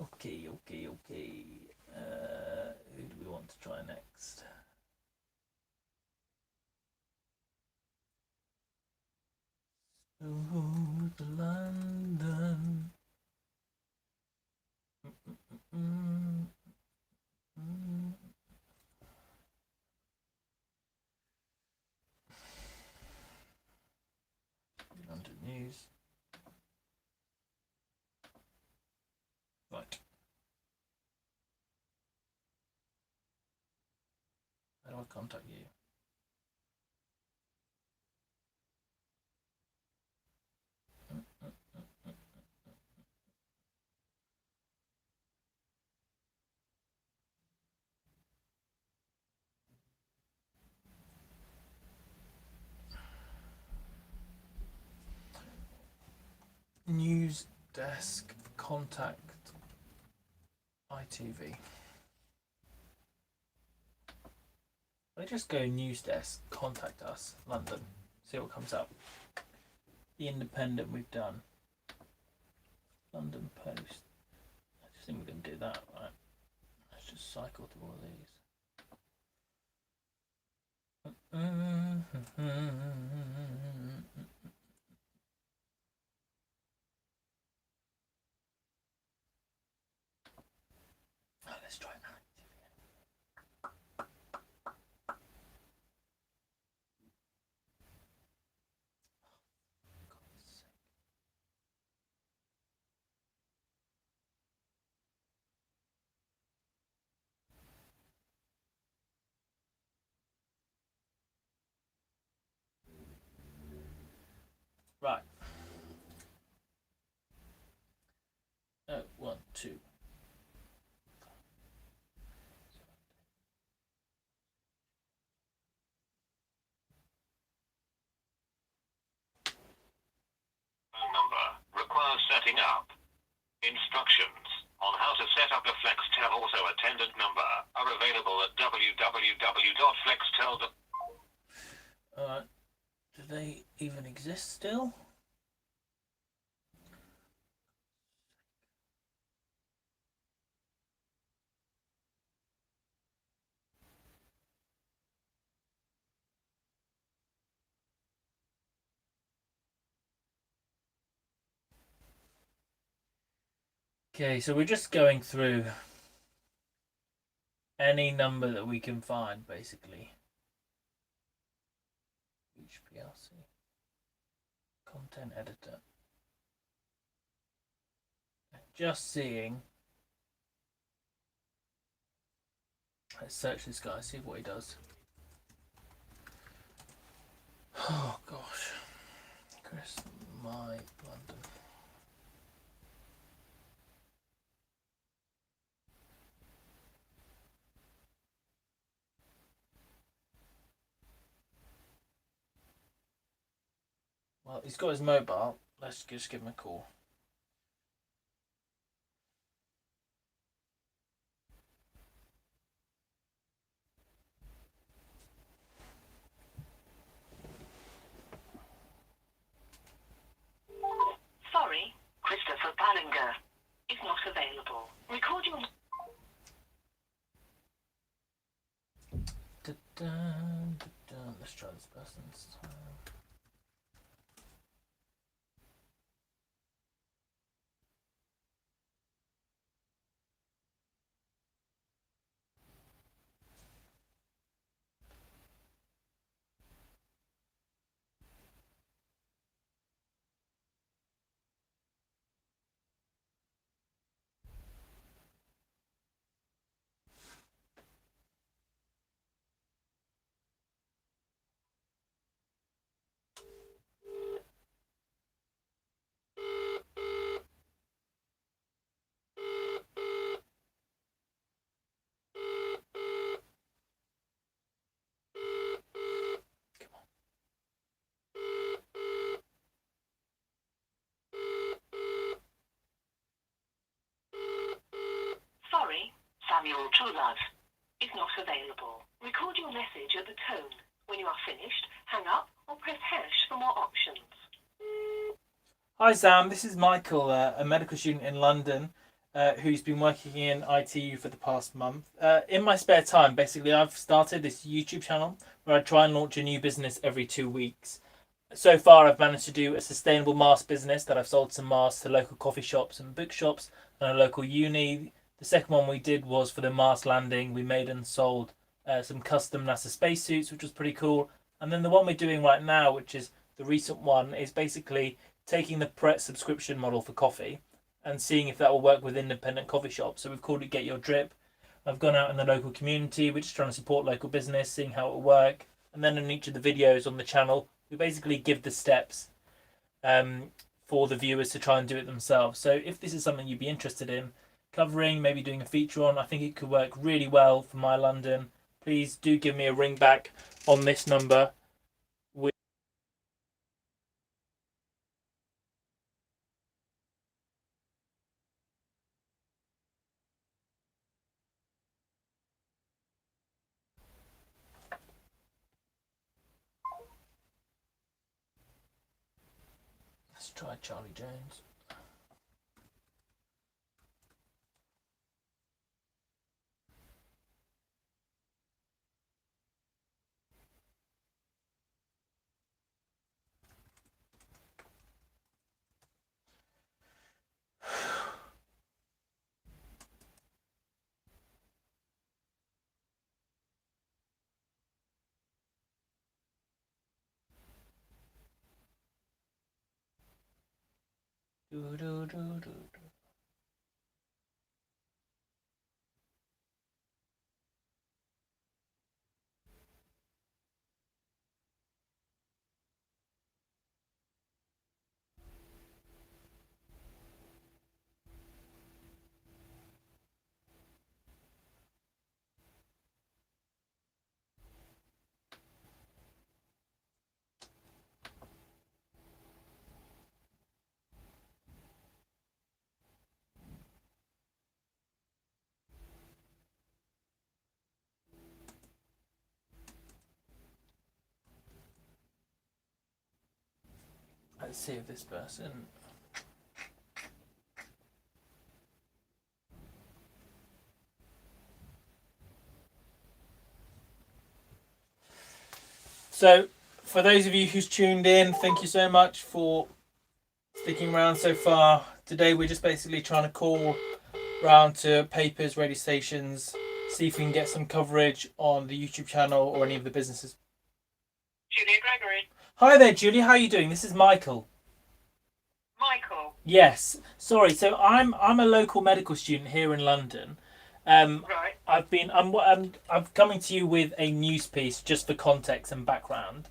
Okay. Who do we want to try next? Oh, London. London news. Right. How do I contact you? News desk contact ITV. I just go news desk contact us London. See what comes up. The Independent we've done. London Post. I just think we can do that, right? Let's just cycle through all these. Let's try that. Right. 1, 2. Phone number requires setting up. Instructions on how to set up a Flextel auto attendant number are available at www.flextel.com. Alright. Do they even exist still? Okay, so we're just going through any number that we can find, basically. Each PLC. Content editor. Just seeing Let's search this guy, see what he does. Oh gosh. Chris, my London. Well, he's got his mobile. Let's just give him a call. Sorry, Christopher Ballinger is not available. Record your... Let's try this person's time. Sorry, Samuel Truelove is not available. Record your message at the tone. When you are finished, hang up or press hash for more options. Hi Sam, this is Michael, a medical student in London who's been working in ITU for the past month. In my spare time, basically, I've started this YouTube channel where I try and launch a new business every 2 weeks. So far, I've managed to do a sustainable mask business that I've sold some masks to local coffee shops and bookshops and a local uni. The second one we did was for the Mars landing. We made and sold some custom NASA spacesuits, which was pretty cool. And then the one we're doing right now, which is the recent one, is basically taking the Pret subscription model for coffee and seeing if that will work with independent coffee shops. So we've called it Get Your Drip. I've gone out in the local community, which is trying to support local business, seeing how it will work. And then in each of the videos on the channel, we basically give the steps for the viewers to try and do it themselves. So if this is something you'd be interested in covering, maybe doing a feature on, I think it could work really well for my London. Please do give me a ring back on this number. Let's try Charlie Jones. Do, do, do, do. Let's see if this person. So, for those of you who's tuned in, thank you so much for sticking around so far. Today we're just basically trying to call around to papers, radio stations, see if we can get some coverage on the YouTube channel or any of the businesses. Julia Gregory. Hi there, Julie. How are you doing? This is Michael. Michael. Yes. Sorry. So I'm a local medical student here in London, Right. I'm coming to you with a news piece just for context and background.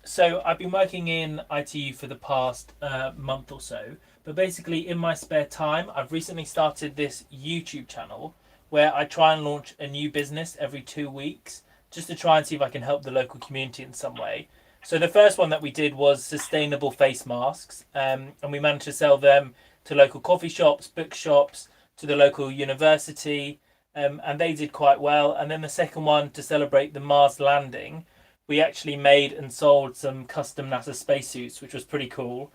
So I've been working in ITU for the past month or so, but basically in my spare time, I've recently started this YouTube channel where I try and launch a new business every 2 weeks, just to try and see if I can help the local community in some way. So the first one that we did was sustainable face masks, and we managed to sell them to local coffee shops, bookshops, to the local university, and they did quite well. And then the second one, to celebrate the Mars landing, we actually made and sold some custom NASA spacesuits, which was pretty cool.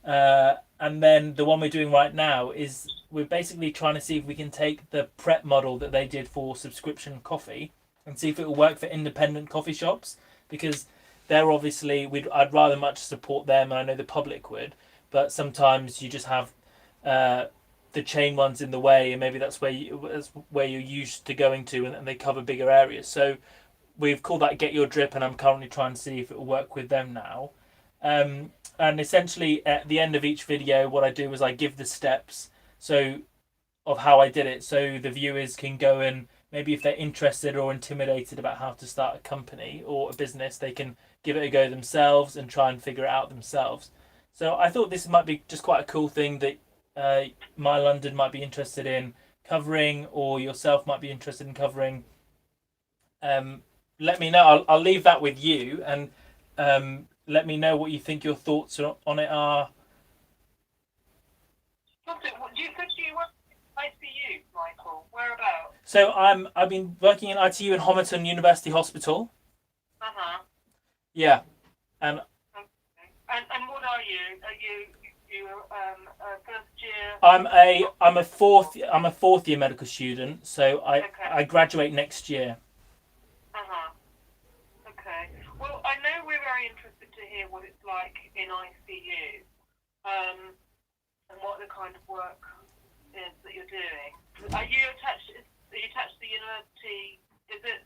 And then the one we're doing right now is we're basically trying to see if we can take the prep model that they did for subscription coffee and see if it will work for independent coffee shops, because they're obviously I'd rather much support them, and I know the public would, but sometimes you just have the chain ones in the way, and maybe that's where you're used to going to, and they cover bigger areas. So we've called that Get Your Drip, and I'm currently trying to see if it will work with them now. And essentially at the end of each video, what I do is I give the steps of how I did it, so the viewers can go and maybe if they're interested or intimidated about how to start a company or a business, they can give it a go themselves and try and figure it out themselves. So I thought this might be just quite a cool thing that My London might be interested in covering, or yourself might be interested in covering. Let me know. I'll leave that with you, and let me know what you think your thoughts on it are. You said you were ICU, Michael. Whereabouts? So I've been working in ITU in Homerton University Hospital. Yeah, and what are you? Are you first year? I'm a fourth year medical student. So I graduate next year. Okay. Well, I know we're very interested to hear what it's like in ICU, and what the kind of work is that you're doing. Are you attached? Are you attached to the university? Is it?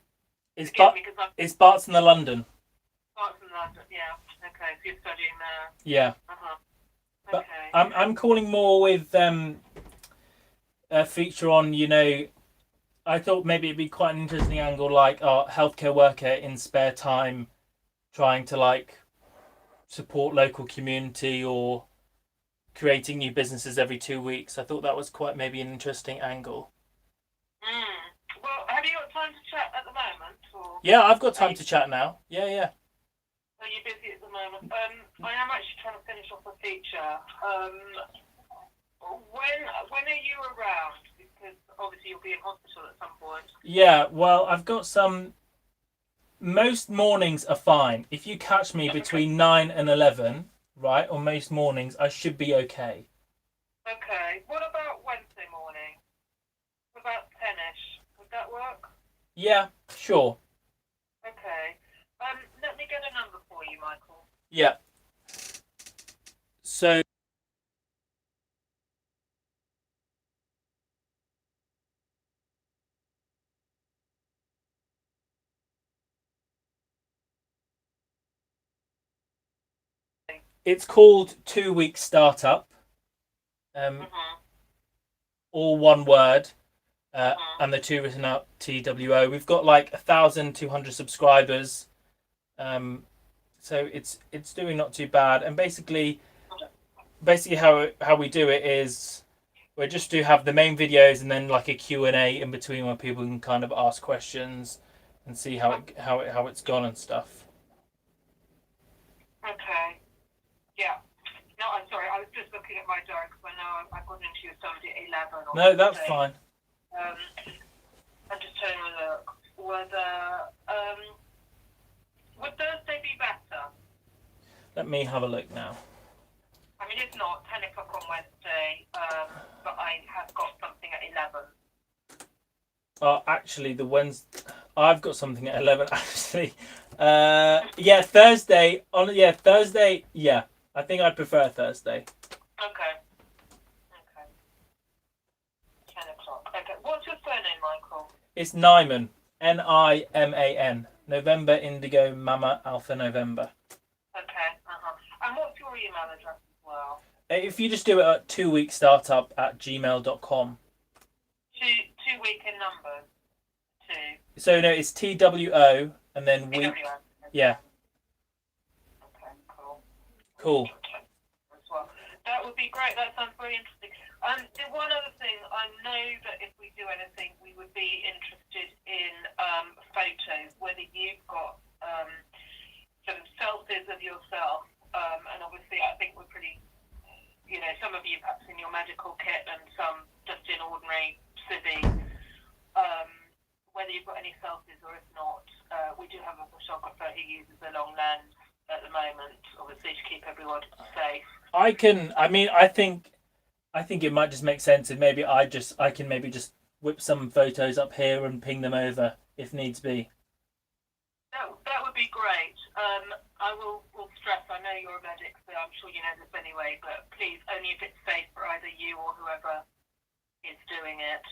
It's Barts in the London. Barts in London. Yeah. Okay. So you're studying there. Yeah. Okay. But I'm calling more with a feature on, I thought maybe it'd be quite an interesting angle, like a healthcare worker in spare time trying to support local community or creating new businesses every 2 weeks. I thought that was quite maybe an interesting angle. Well, have you got time to chat at the moment? Or Yeah, I've got time to chat now. Yeah. Are you busy at the moment? I am actually trying to finish off a feature. When are you around? Because obviously you'll be in hospital at some point. Yeah, well, I've got some. Most mornings are fine. If you catch me between 9 and 11, right, on most mornings, I should be okay. Okay. What about Wednesday morning? What about 10ish? Would that work? Yeah, sure. Okay. Let me get a number for you, Michael. Yeah. So it's called 2 Week Startup. All one word, and the two written out TWO. We've got 1,200 subscribers. So it's doing not too bad. And basically how we do it is we just do have the main videos and then a Q&A in between where people can kind of ask questions and see how it's gone and stuff. Okay. Yeah. No, I'm sorry. I was just looking at my diary because I know I've got into somebody at 11. No, that's fine. I'm just having a look. Would Thursday be better? Let me have a look now. I mean, if not, 10 o'clock on Wednesday, but I have got something at 11. Actually, I've got something at 11, actually. Yeah, Thursday. Thursday, yeah. I think I'd prefer Thursday. Okay. 10 o'clock. Okay. What's your surname, Michael? It's Nyman. Niman. November Indigo Mama Alpha November. Okay. And what's your email address as well? If you just do it at 2weekstartup@gmail.com. 2 weekend numbers. 2. So no, it's TWO and then week. PWO. Yeah. Okay, cool. Cool. As well. That would be great. That sounds very interesting. The one other thing, I know that if we do anything, we would be interested in photos, whether you've got some selfies of yourself, and obviously I think we're pretty, some of you perhaps in your medical kit and some just in ordinary civvy, whether you've got any selfies or if not, we do have a photographer who uses a long lens at the moment, obviously to keep everyone safe. I think it might just make sense, and maybe I can maybe just whip some photos up here and ping them over if needs be. That would be great. I will stress, I know you're a medic, so I'm sure you know this anyway, but please, only if it's safe for either you or whoever is doing it.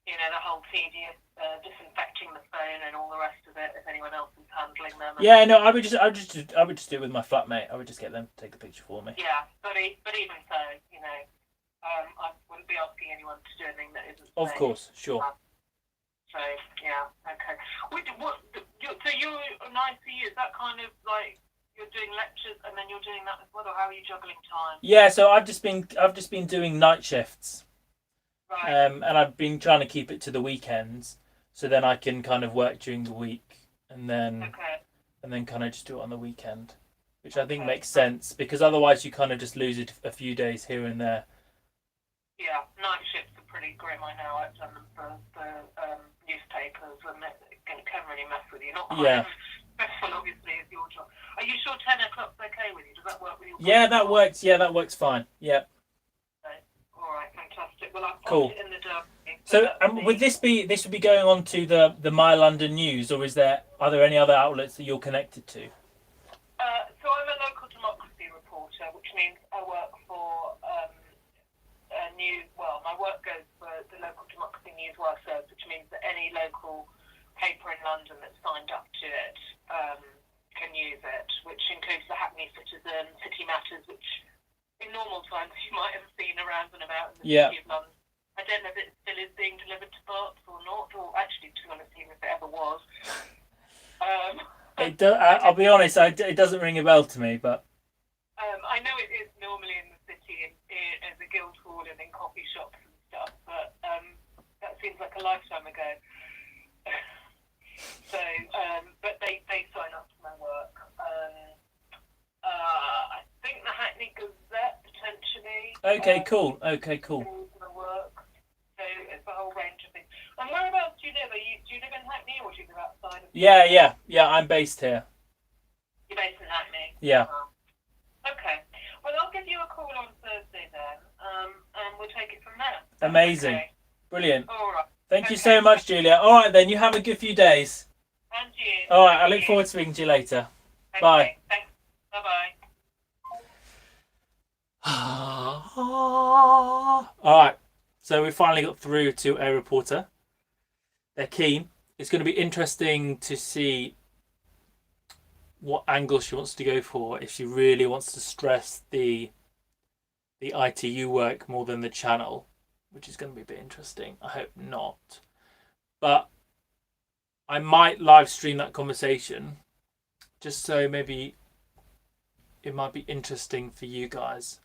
The whole tedious disinfecting the phone and all the rest of it if anyone else is handling them. Yeah, no, I would just do it with my flatmate. I would just get them to take the picture for me. Yeah, but even so, I wouldn't be asking anyone to do anything that isn't Of safe. course, sure. So yeah, okay. So you're an ICU, is that kind of like you're doing lectures and then you're doing that as well, or how are you juggling time? Yeah, so I've just been doing night shifts. Right. And I've been trying to keep it to the weekends, so then I can kind of work during the week, and then kind of just do it on the weekend, which I think makes sense, because otherwise you kind of just lose it a few days here and there. Yeah, night shifts are pretty grim. I know. I've done them for newspapers, and it can really mess with you. Not quite as stressful, obviously, as your job. Are you sure 10 o'clock's okay with you? Does that work with you? Yeah, that works. Yeah, that works fine. Yeah. All right, fantastic. Well, I'll Cool. put it in the diary. So, would this would be going on to the My London News, or are there any other outlets that you're connected to? So I'm a local democracy reporter, which means I work for my work goes for the local democracy news wire service, which means that any local paper in London that's signed up to it can use it, which includes the Hackney Citizen, City Matters, which in normal times you might have seen around and about in the city of London. I don't know if it still is being delivered to Barts or not, or actually, to be honest, even if it ever was. I'll be honest, it doesn't ring a bell to me, but I know it is normally in the city as a guild hall and in coffee shops and stuff, but that seems like a lifetime ago. So, but they sign up to my work. I think the Hackney Gazette potentially. Okay, cool. My work. So it's a whole range of things. And whereabouts do you live? Do you live in Hackney or do you live outside of? Yeah. I'm based here. You're based in Hackney. Yeah. Okay. Well, I'll give you a call on Thursday then, and we'll take it from there. Amazing. Okay. Brilliant. All right. Thank you so much, Julia. All right, then. You have a good few days. And you. All right. I look forward to speaking to you later. Okay. Bye. Thanks. Bye-bye. All right. So we finally got through to a reporter. They're keen. It's going to be interesting to see what angle she wants to go for, if she really wants to stress the ITU work more than the channel, which is going to be a bit interesting. I hope not. But I might live stream that conversation, just so maybe it might be interesting for you guys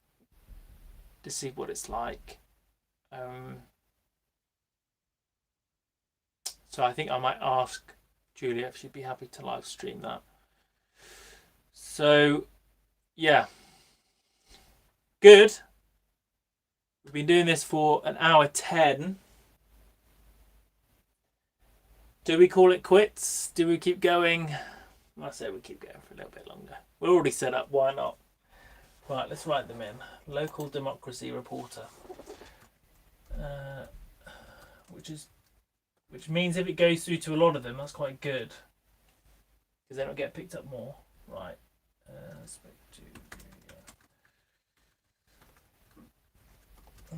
to see what it's like. So I think I might ask Julia if she'd be happy to live stream that. So, yeah. Good. We've been doing this for an hour 10. Do we call it quits? Do we keep going? I say we keep going for a little bit longer. We're already set up. Why not? Right, let's write them in. Local democracy reporter. Which means if it goes through to a lot of them, that's quite good. Because then it'll get picked up more. Right. Spoke to...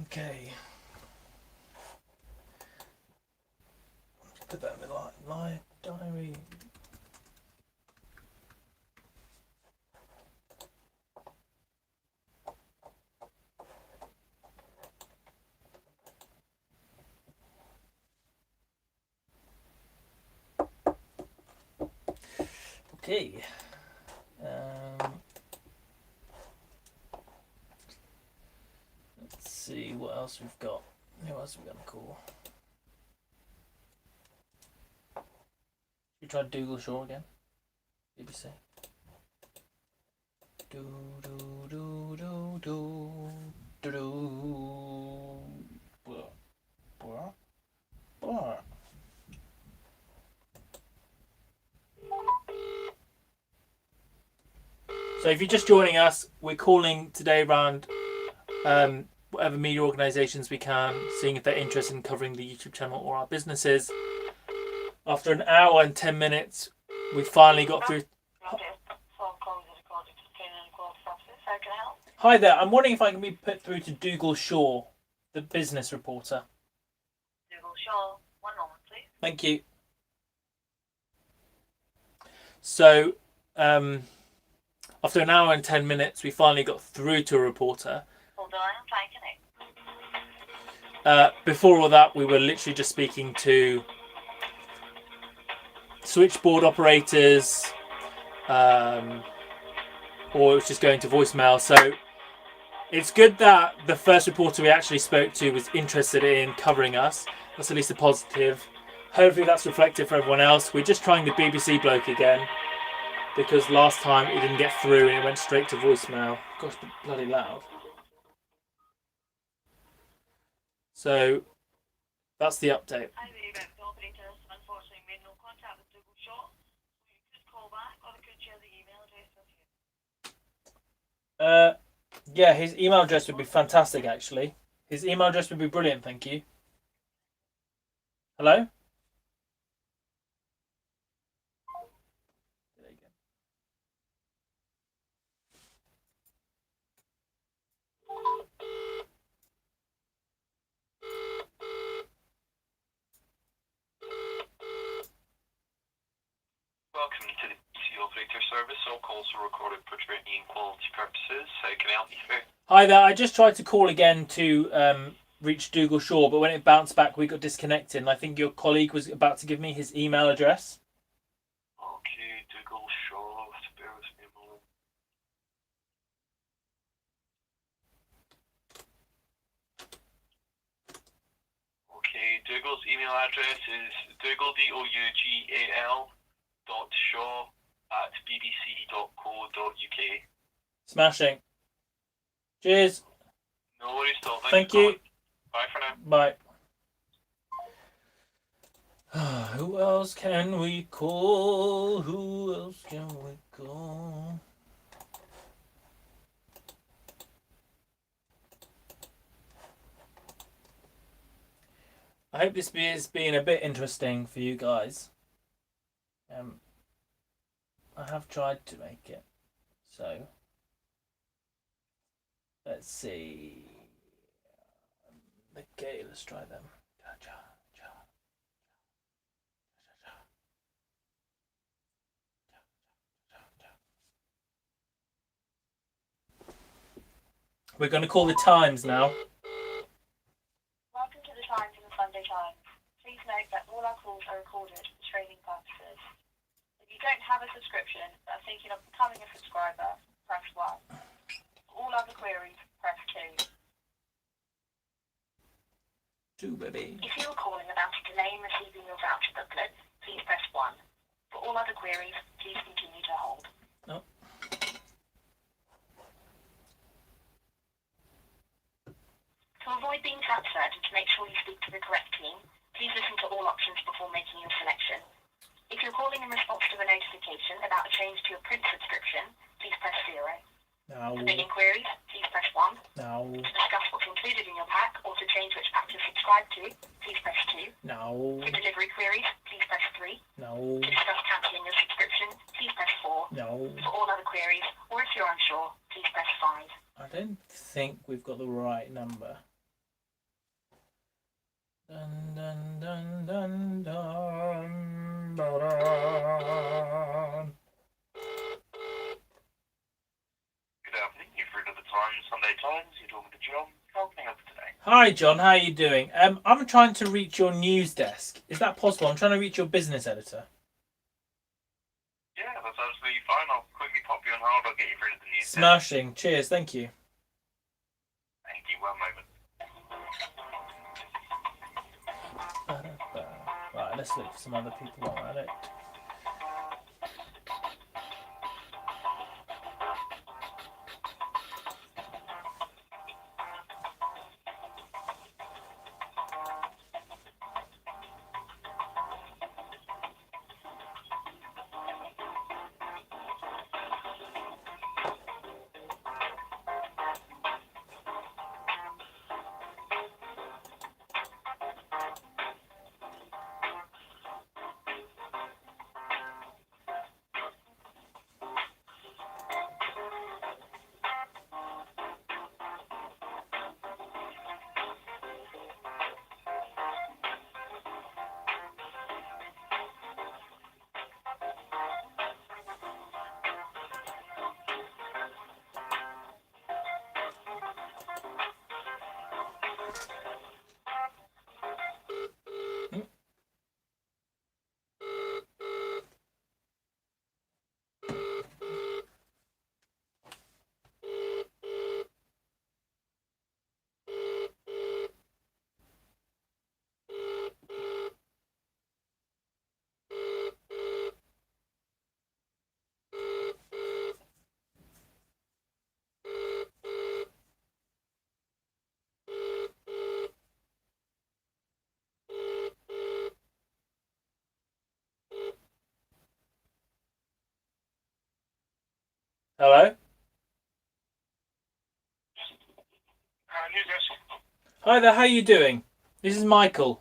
Okay. Put that in the live diary. Okay. Let's see what else we've got. Who else have we got to call? We tried Dougal Shaw again. BBC. Do do do do do do do. Blah blah blah. So if you're just joining us, we're calling today around whatever media organisations we can, seeing if they're interested in covering the YouTube channel or our businesses. After an hour and 10 minutes, we finally got through. Hi there, I'm wondering if I can be put through to Dougal Shaw, the business reporter. Dougal Shaw, one moment, please. Thank you. So, after an hour and 10 minutes, we finally got through to a reporter. Hold on, I'm taking it. Before all that, we were literally just speaking to switchboard operators, or it was just going to voicemail. So it's good that the first reporter we actually spoke to was interested in covering us. That's at least a positive. Hopefully that's reflective for everyone else. We're just trying the BBC bloke again, because last time it didn't get through and it went straight to voicemail. Gosh, bloody loud. So that's the update. Hi there, the operators unfortunately made no contact with Dougal Shaw. You could call back or I could share the email address with you. Yeah, his email address would be fantastic, actually. His email address would be brilliant, thank you. Hello? Welcome to the PC operator service. All calls are recorded for training and quality purposes. How can I help you through? Hi there, I just tried to call again to reach Dougal Shaw, but when it bounced back, we got disconnected, and I think your colleague was about to give me his email address. Okay, Dougal Shaw. Bear with me a moment. Okay, Dougal's email address is dougal, dougal, .shaw@bbc.co.uk. Smashing. Cheers. No worries, though. Thank for you. calling. Bye for now. Bye. Who else can we call? Who else can we call? I hope this has been a bit interesting for you guys. I have tried to make it. So, let's see. Okay, let's try them. We're going to call the Times now. Welcome to the Times and the Sunday Times. Please note that all our calls are recorded for training purposes. If you don't have a subscription but are thinking of becoming a subscriber, press 1. For all other queries, press 2. 2, baby. If you are calling about a delay in receiving your voucher booklet, please press 1. For all other queries, please continue to hold. No. To avoid being transferred and to make sure you speak to the correct team, please listen to all options before making your selection. If you're calling in response to a notification about a change to your print subscription, please press 0. No. For billing queries, please press 1. No. To discuss what's included in your pack or to change which pack to subscribe to, please press 2. No. For delivery queries, please press 3. No. To discuss cancelling your subscription, please press 4. No. For all other queries, or if you're unsure, please press 5. I don't think we've got the right number. Dun dun dun dun dun dun. Good afternoon. You're through to the Times, Sunday Times. You're talking to John. How can I help you today? Hi John, how are you doing? I'm trying to reach your news desk. Is that possible? I'm trying to reach your business editor. Yeah, That's absolutely fine. I'll quickly pop you on hold. I'll get you through to the news. Smashing. Cheers. Thank you. Thank you. One moment. Right, let's look for some other people while we're at it. Hello? News desk. Hi there, how you doing? This is Michael.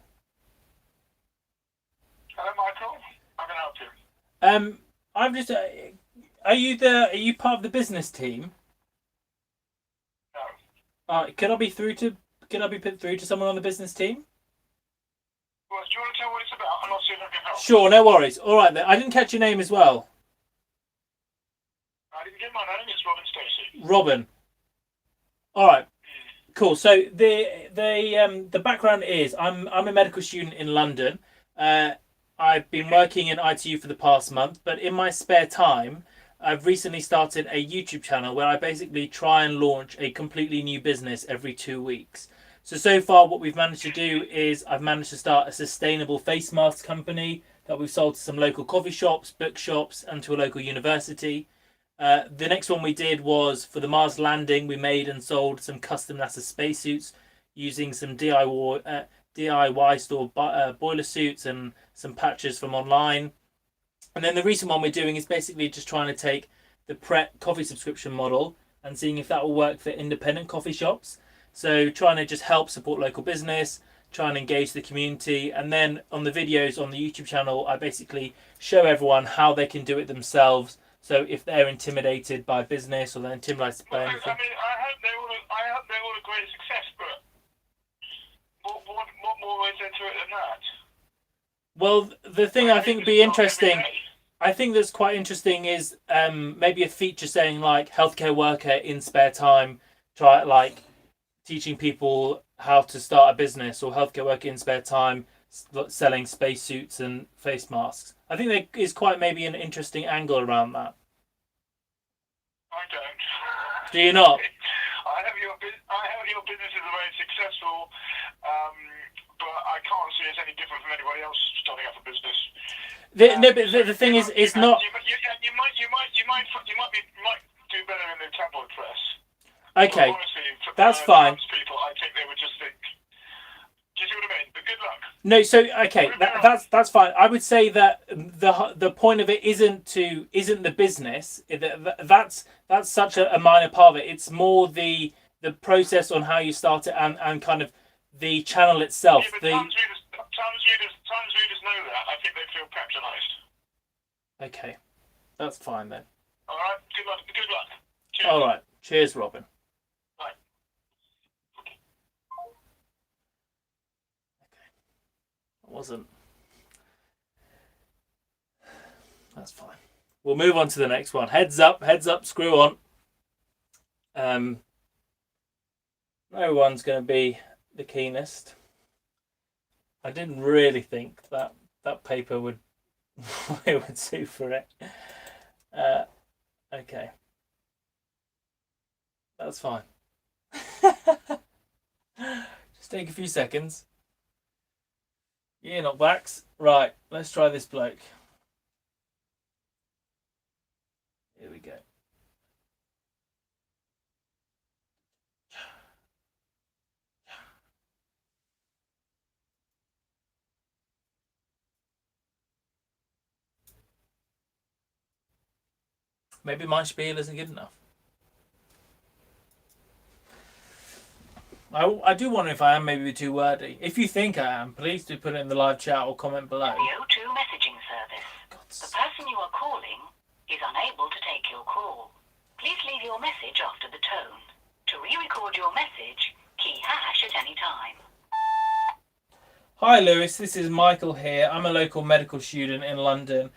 Hello, Michael. How can I help you? I'm just are you part of the business team? No. Could I be put through to someone on the business team? Well, do you want to tell what it's about? And I'll see if I can help. Sure, no worries. All right then. I didn't catch your name as well. I didn't get my name. It's Robin Stacey. Robin. All right. Cool. So the background is I'm a medical student in London. I've been working in ITU for the past month, but in my spare time, I've recently started a YouTube channel where I basically try and launch a completely new business every 2 weeks. So far, what we've managed to do is I've managed to start a sustainable face mask company that we've sold to some local coffee shops, bookshops, and to a local university. The next one we did was for the Mars landing. We made and sold some custom NASA spacesuits using some DIY store boiler suits and some patches from online. And then the recent one we're doing is basically just trying to take the Pret coffee subscription model and seeing if that will work for independent coffee shops. So trying to just help support local business, try and engage the community. And then on the videos on the YouTube channel, I basically show everyone how they can do it themselves. So if they're intimidated by business or they're intimidated by anything. I mean, I hope they all a great success, but what more is there to it than that? Well, the thing I think would be interesting, I think that's quite interesting is maybe a feature saying like healthcare worker in spare time, try like teaching people how to start a business, or healthcare worker in spare time selling spacesuits and face masks. I think there is quite maybe an interesting angle around that. I don't. Do you not? I have your business is very successful, but I can't see it's any different from anybody else starting up a business. No, but the thing is, it's not. You might do better in the tabloid press. Okay, honestly, that's fine. People, I think they would just think. Do you see what I mean? But good luck. No, so okay, that's fine. I would say that the point of it isn't the business. That's such a minor part of it. It's more the process on how you start it and kind of the channel itself. Yeah, but Times readers know that. I think they feel patronised. Okay, that's fine then. All right. Good luck. Cheers. All right. Cheers, Robin. Bye. Wasn't. That's fine. We'll move on to the next one. Heads up, screw on. No one's going to be the keenest. I didn't really think that paper would it would suit for it. Okay. That's fine. Just take a few seconds. Yeah, knockbacks. Right, let's try this bloke. Here we go. Maybe my spiel isn't good enough. I do wonder if I am maybe too wordy. If you think I am, please do put it in the live chat or comment below. The O2 messaging service. The person you are calling is unable to take your call. Please leave your message after the tone. To re-record your message, key hash at any time. Hi Lewis, this is Michael here. I'm a local medical student in London.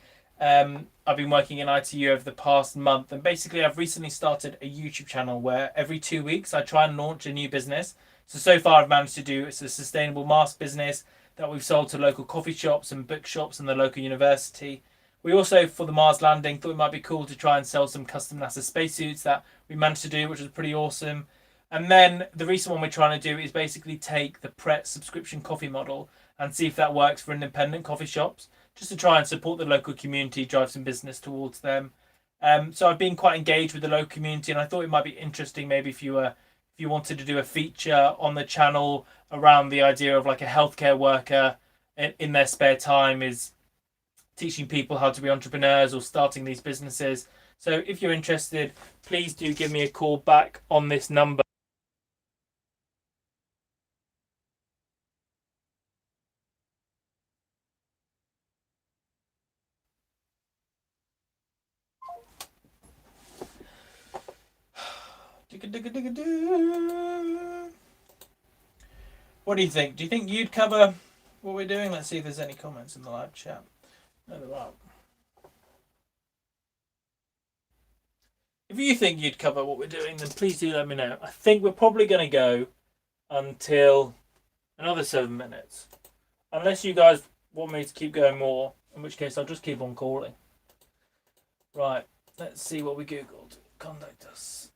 I've been working in ITU over the past month, and basically I've recently started a YouTube channel where every 2 weeks I try and launch a new business. So far I've managed to do, it's a sustainable mask business that we've sold to local coffee shops and bookshops and the local university. We also, for the Mars landing, thought it might be cool to try and sell some custom NASA spacesuits that we managed to do, which was pretty awesome. And then the recent one we're trying to do is basically take the Pret subscription coffee model and see if that works for independent coffee shops, just to try and support the local community, drive some business towards them. So I've been quite engaged with the local community, and I thought it might be interesting maybe if you wanted to do a feature on the channel around the idea of like a healthcare worker in their spare time is teaching people how to be entrepreneurs or starting these businesses. So if you're interested, please do give me a call back on this number. What do you think? Do you think you'd cover what we're doing? Let's see if there's any comments in the live chat. No, there aren't. If you think you'd cover what we're doing, then please do let me know. I think we're probably going to go until another 7 minutes. Unless you guys want me to keep going more, in which case I'll just keep on calling. Right, let's see what we googled. Contact us.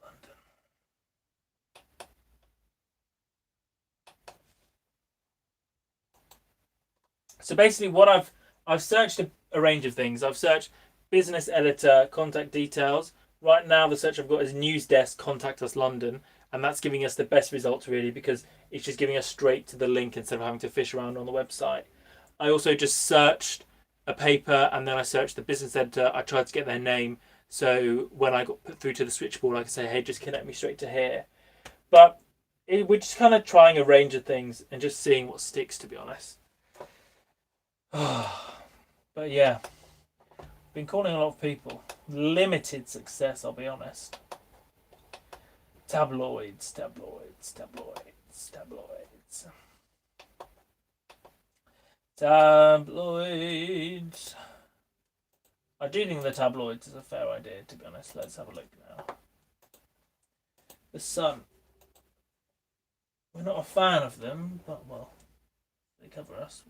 London. So basically what I've searched a range of things. I've searched business editor, contact details. Right now the search I've got is news desk, contact us London, and that's giving us the best results really because it's just giving us straight to the link instead of having to fish around on the website. I also just searched a paper and then I searched the business editor. I tried to get their name, so when I got put through to the switchboard I could say, hey, just connect me straight to here. But we're just kind of trying a range of things and just seeing what sticks, to be honest. But yeah, been calling a lot of people. Limited success, I'll be honest. Tabloids. I do think the tabloids is a fair idea, to be honest. Let's have a look now. The Sun. We're not a fan of them, but well, they cover us.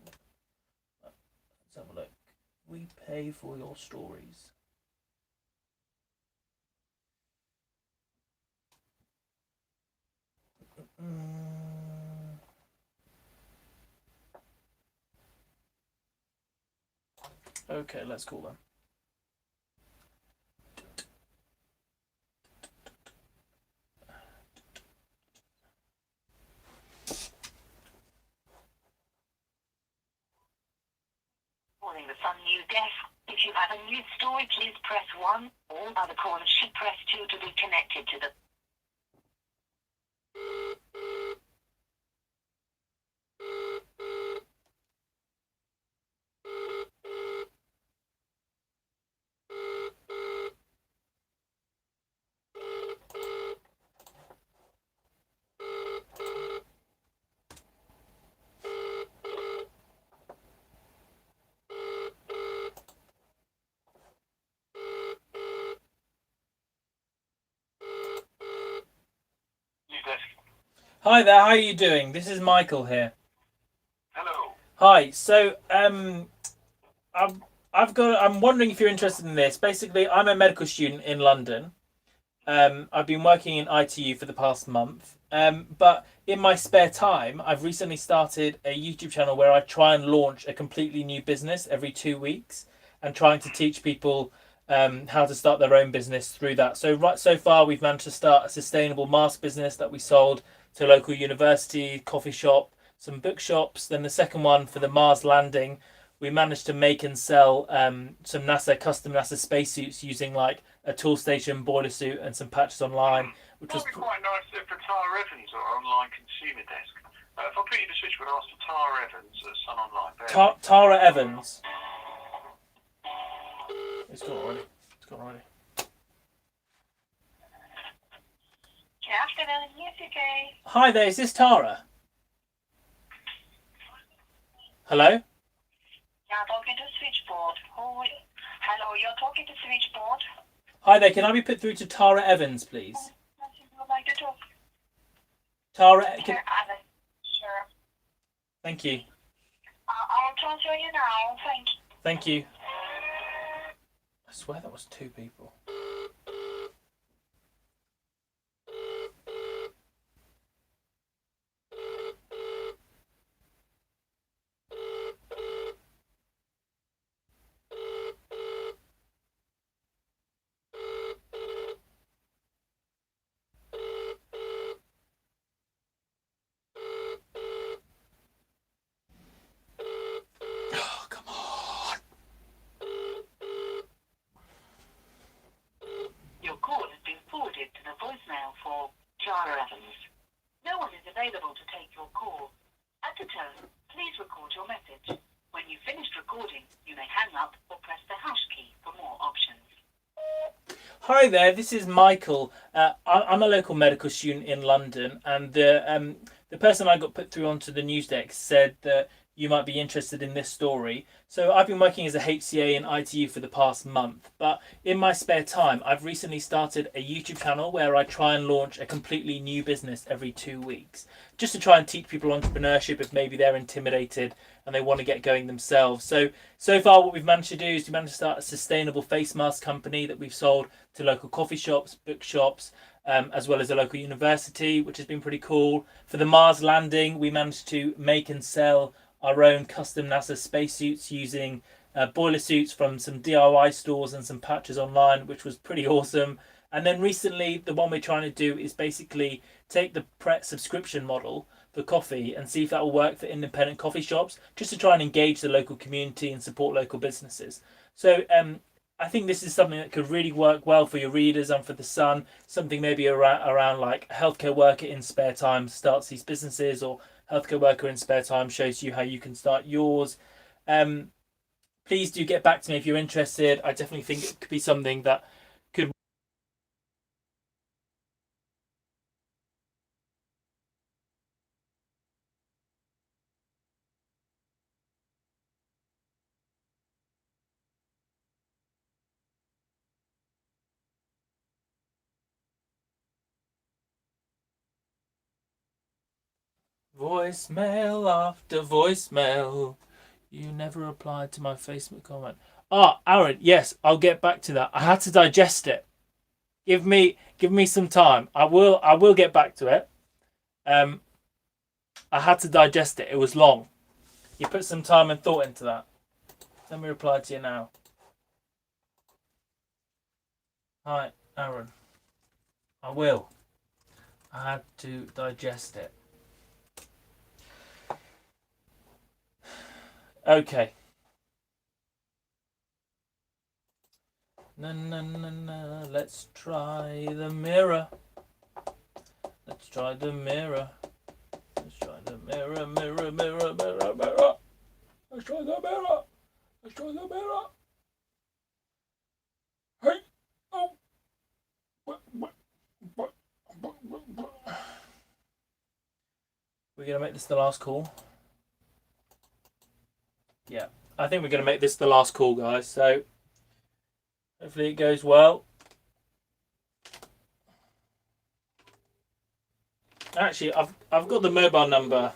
Let's have a look. We pay for your stories. Okay, let's call them. Calling the Sun News Desk. If you have a news story, please press 1. All other callers should press 2 to be connected to the... Hi there, how are you doing? This is Michael here. Hello. Hi. So, I'm wondering if you're interested in this. Basically, I'm a medical student in London. I've been working in ITU for the past month. But in my spare time, I've recently started a YouTube channel where I try and launch a completely new business every 2 weeks, and trying to teach people how to start their own business through that. So far, we've managed to start a sustainable mask business that we sold to a local university, coffee shop, some bookshops. Then the second one for the Mars landing, we managed to make and sell some custom NASA spacesuits using like a tool station boiler suit and some patches online, which was Probably quite nice for Tara Evans or online consumer desk. If I put you to switchboard, ask for Tara Evans at Sun Online. Tara Evans. It's gone already. It's gone already. Good afternoon, yes, okay. Hi there, is this Tara? Hello? You're talking to switchboard. Hello, you're talking to switchboard. Hi there, can I be put through to Tara Evans, please? You would like to talk? Tara, Sure, Alice. Sure. thank you. I'll transfer you now. Thank you. Thank you. I swear that was two people. Oh, come on. Your call has been forwarded to the voicemail for Tara Evans. No one is available to take your call. At the tone, please record your message. When you've finished recording, you may hang up or press the hash key for more options. Hi there, this is Michael. I'm a local medical student in London, and the person I got put through onto the news deck said that you might be interested in this story. So I've been working as a HCA in ITU for the past month, but in my spare time, I've recently started a YouTube channel where I try and launch a completely new business every 2 weeks, just to try and teach people entrepreneurship if maybe they're intimidated and they want to get going themselves. So far what we've managed to do is we managed to start a sustainable face mask company that we've sold to local coffee shops, bookshops, as well as a local university, which has been pretty cool. For the Mars landing, we managed to make and sell our own custom NASA spacesuits using boiler suits from some DIY stores and some patches online, which was pretty awesome. And then recently, the one we're trying to do is basically take the subscription model for coffee and see if that will work for independent coffee shops, just to try and engage the local community and support local businesses. So I think this is something that could really work well for your readers and for the Sun. Something maybe around like a healthcare worker in spare time starts these businesses, or healthcare worker in spare time shows you how you can start yours. Please do get back to me if you're interested. I definitely think it could be something that could. Voicemail after voicemail. You never replied to my Facebook comment. Aaron, yes, I'll get back to that. I had to digest it. Give me some time. I will get back to it. I had to digest it. It was long. You put some time and thought into that. Let me reply to you now. Hi, Aaron. I will. I had to digest it. Okay. Na. Let's try the mirror. Let's try the mirror. Let's try the mirror. Let's try the mirror. Let's try the mirror. Hey. Oh. We're gonna make this the last call. Yeah, I think we're going to make this the last call, guys. So hopefully it goes well. Actually, I've got the mobile number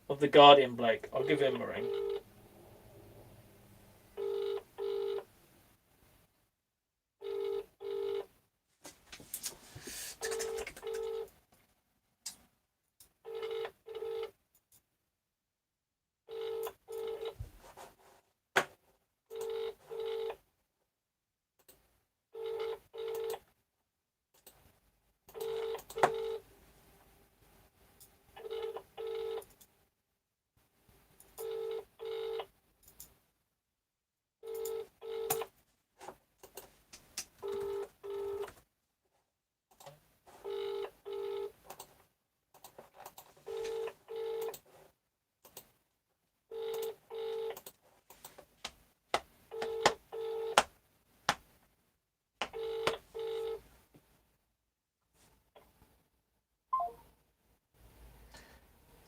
of the Guardian bloke. I'll give him a ring.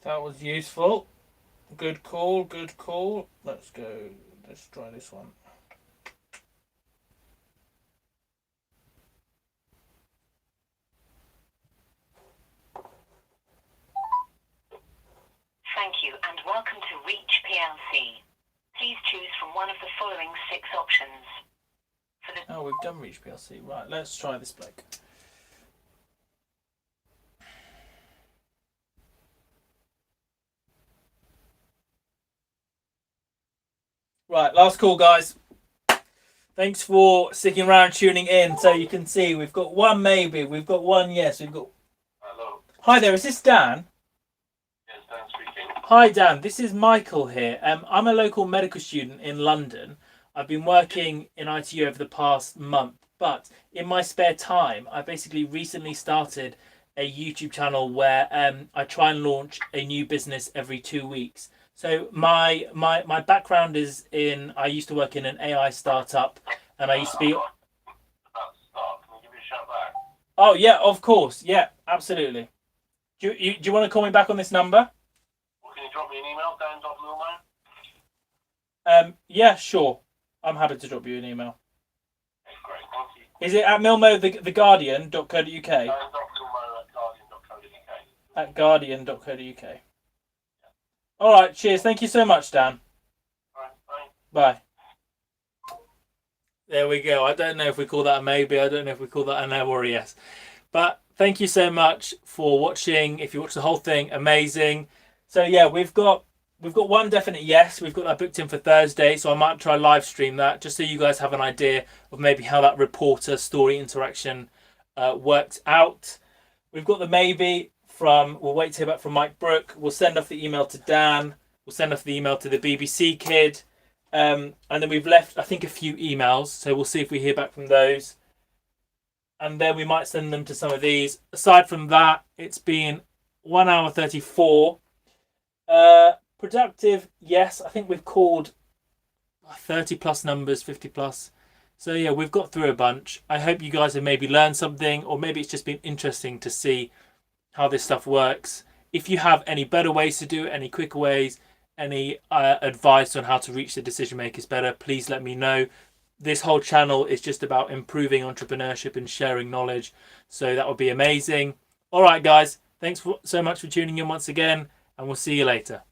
That was useful. Good call, good call. Let's go. Let's try this one. Thank you and welcome to Reach PLC. Please choose from one of the following 6 options. For the Oh, we've done Reach PLC. Right, let's try this bloke. Right, last call, guys. Thanks for sticking around, tuning in. So you can see we've got one maybe, we've got one yes, we've got. Hello. Hi there, is this Dan? Yes, Dan speaking. Hi Dan, this is Michael here. I'm a local medical student in London. I've been working in ITU over the past month, but in my spare time, I basically recently started a YouTube channel where I try and launch a new business every 2 weeks. So my background is in, I used to work in an AI startup, and I used to be. About to start. Can you give me a shout back? Oh yeah, of course, yeah, absolutely. Do you want to call me back on this number? Or can you drop me an email, dan.milman? Yeah, sure. I'm happy to drop you an email. Okay, great. Thank you. Is it at milmotheguardian.co.uk? Dan.milman@guardian.co.uk. At guardian.co.uk. All right, cheers. Thank you so much, Dan. All right, bye. Bye. There we go. I don't know if we call that a maybe. I don't know if we call that a no or a yes. But thank you so much for watching. If you watch the whole thing, amazing. So yeah, we've got one definite yes. We've got that booked in for Thursday. So I might try live stream that just so you guys have an idea of maybe how that reporter story interaction worked out. We've got the maybe from, we'll wait to hear back from Mike Brook. We'll send off the email to Dan. We'll send off the email to the BBC kid. And then we've left, I think, a few emails. So we'll see if we hear back from those. And then we might send them to some of these. Aside from that, it's been 1 hour 34. Productive, yes. I think we've called 30 plus numbers, 50 plus. So yeah, we've got through a bunch. I hope you guys have maybe learned something, or maybe it's just been interesting to see how this stuff works. If you have any better ways to do it, any quicker ways, any advice on how to reach the decision makers better, please let me know. This whole channel is just about improving entrepreneurship and sharing knowledge. So that would be amazing. All right, guys. Thanks so much for tuning in once again, and we'll see you later.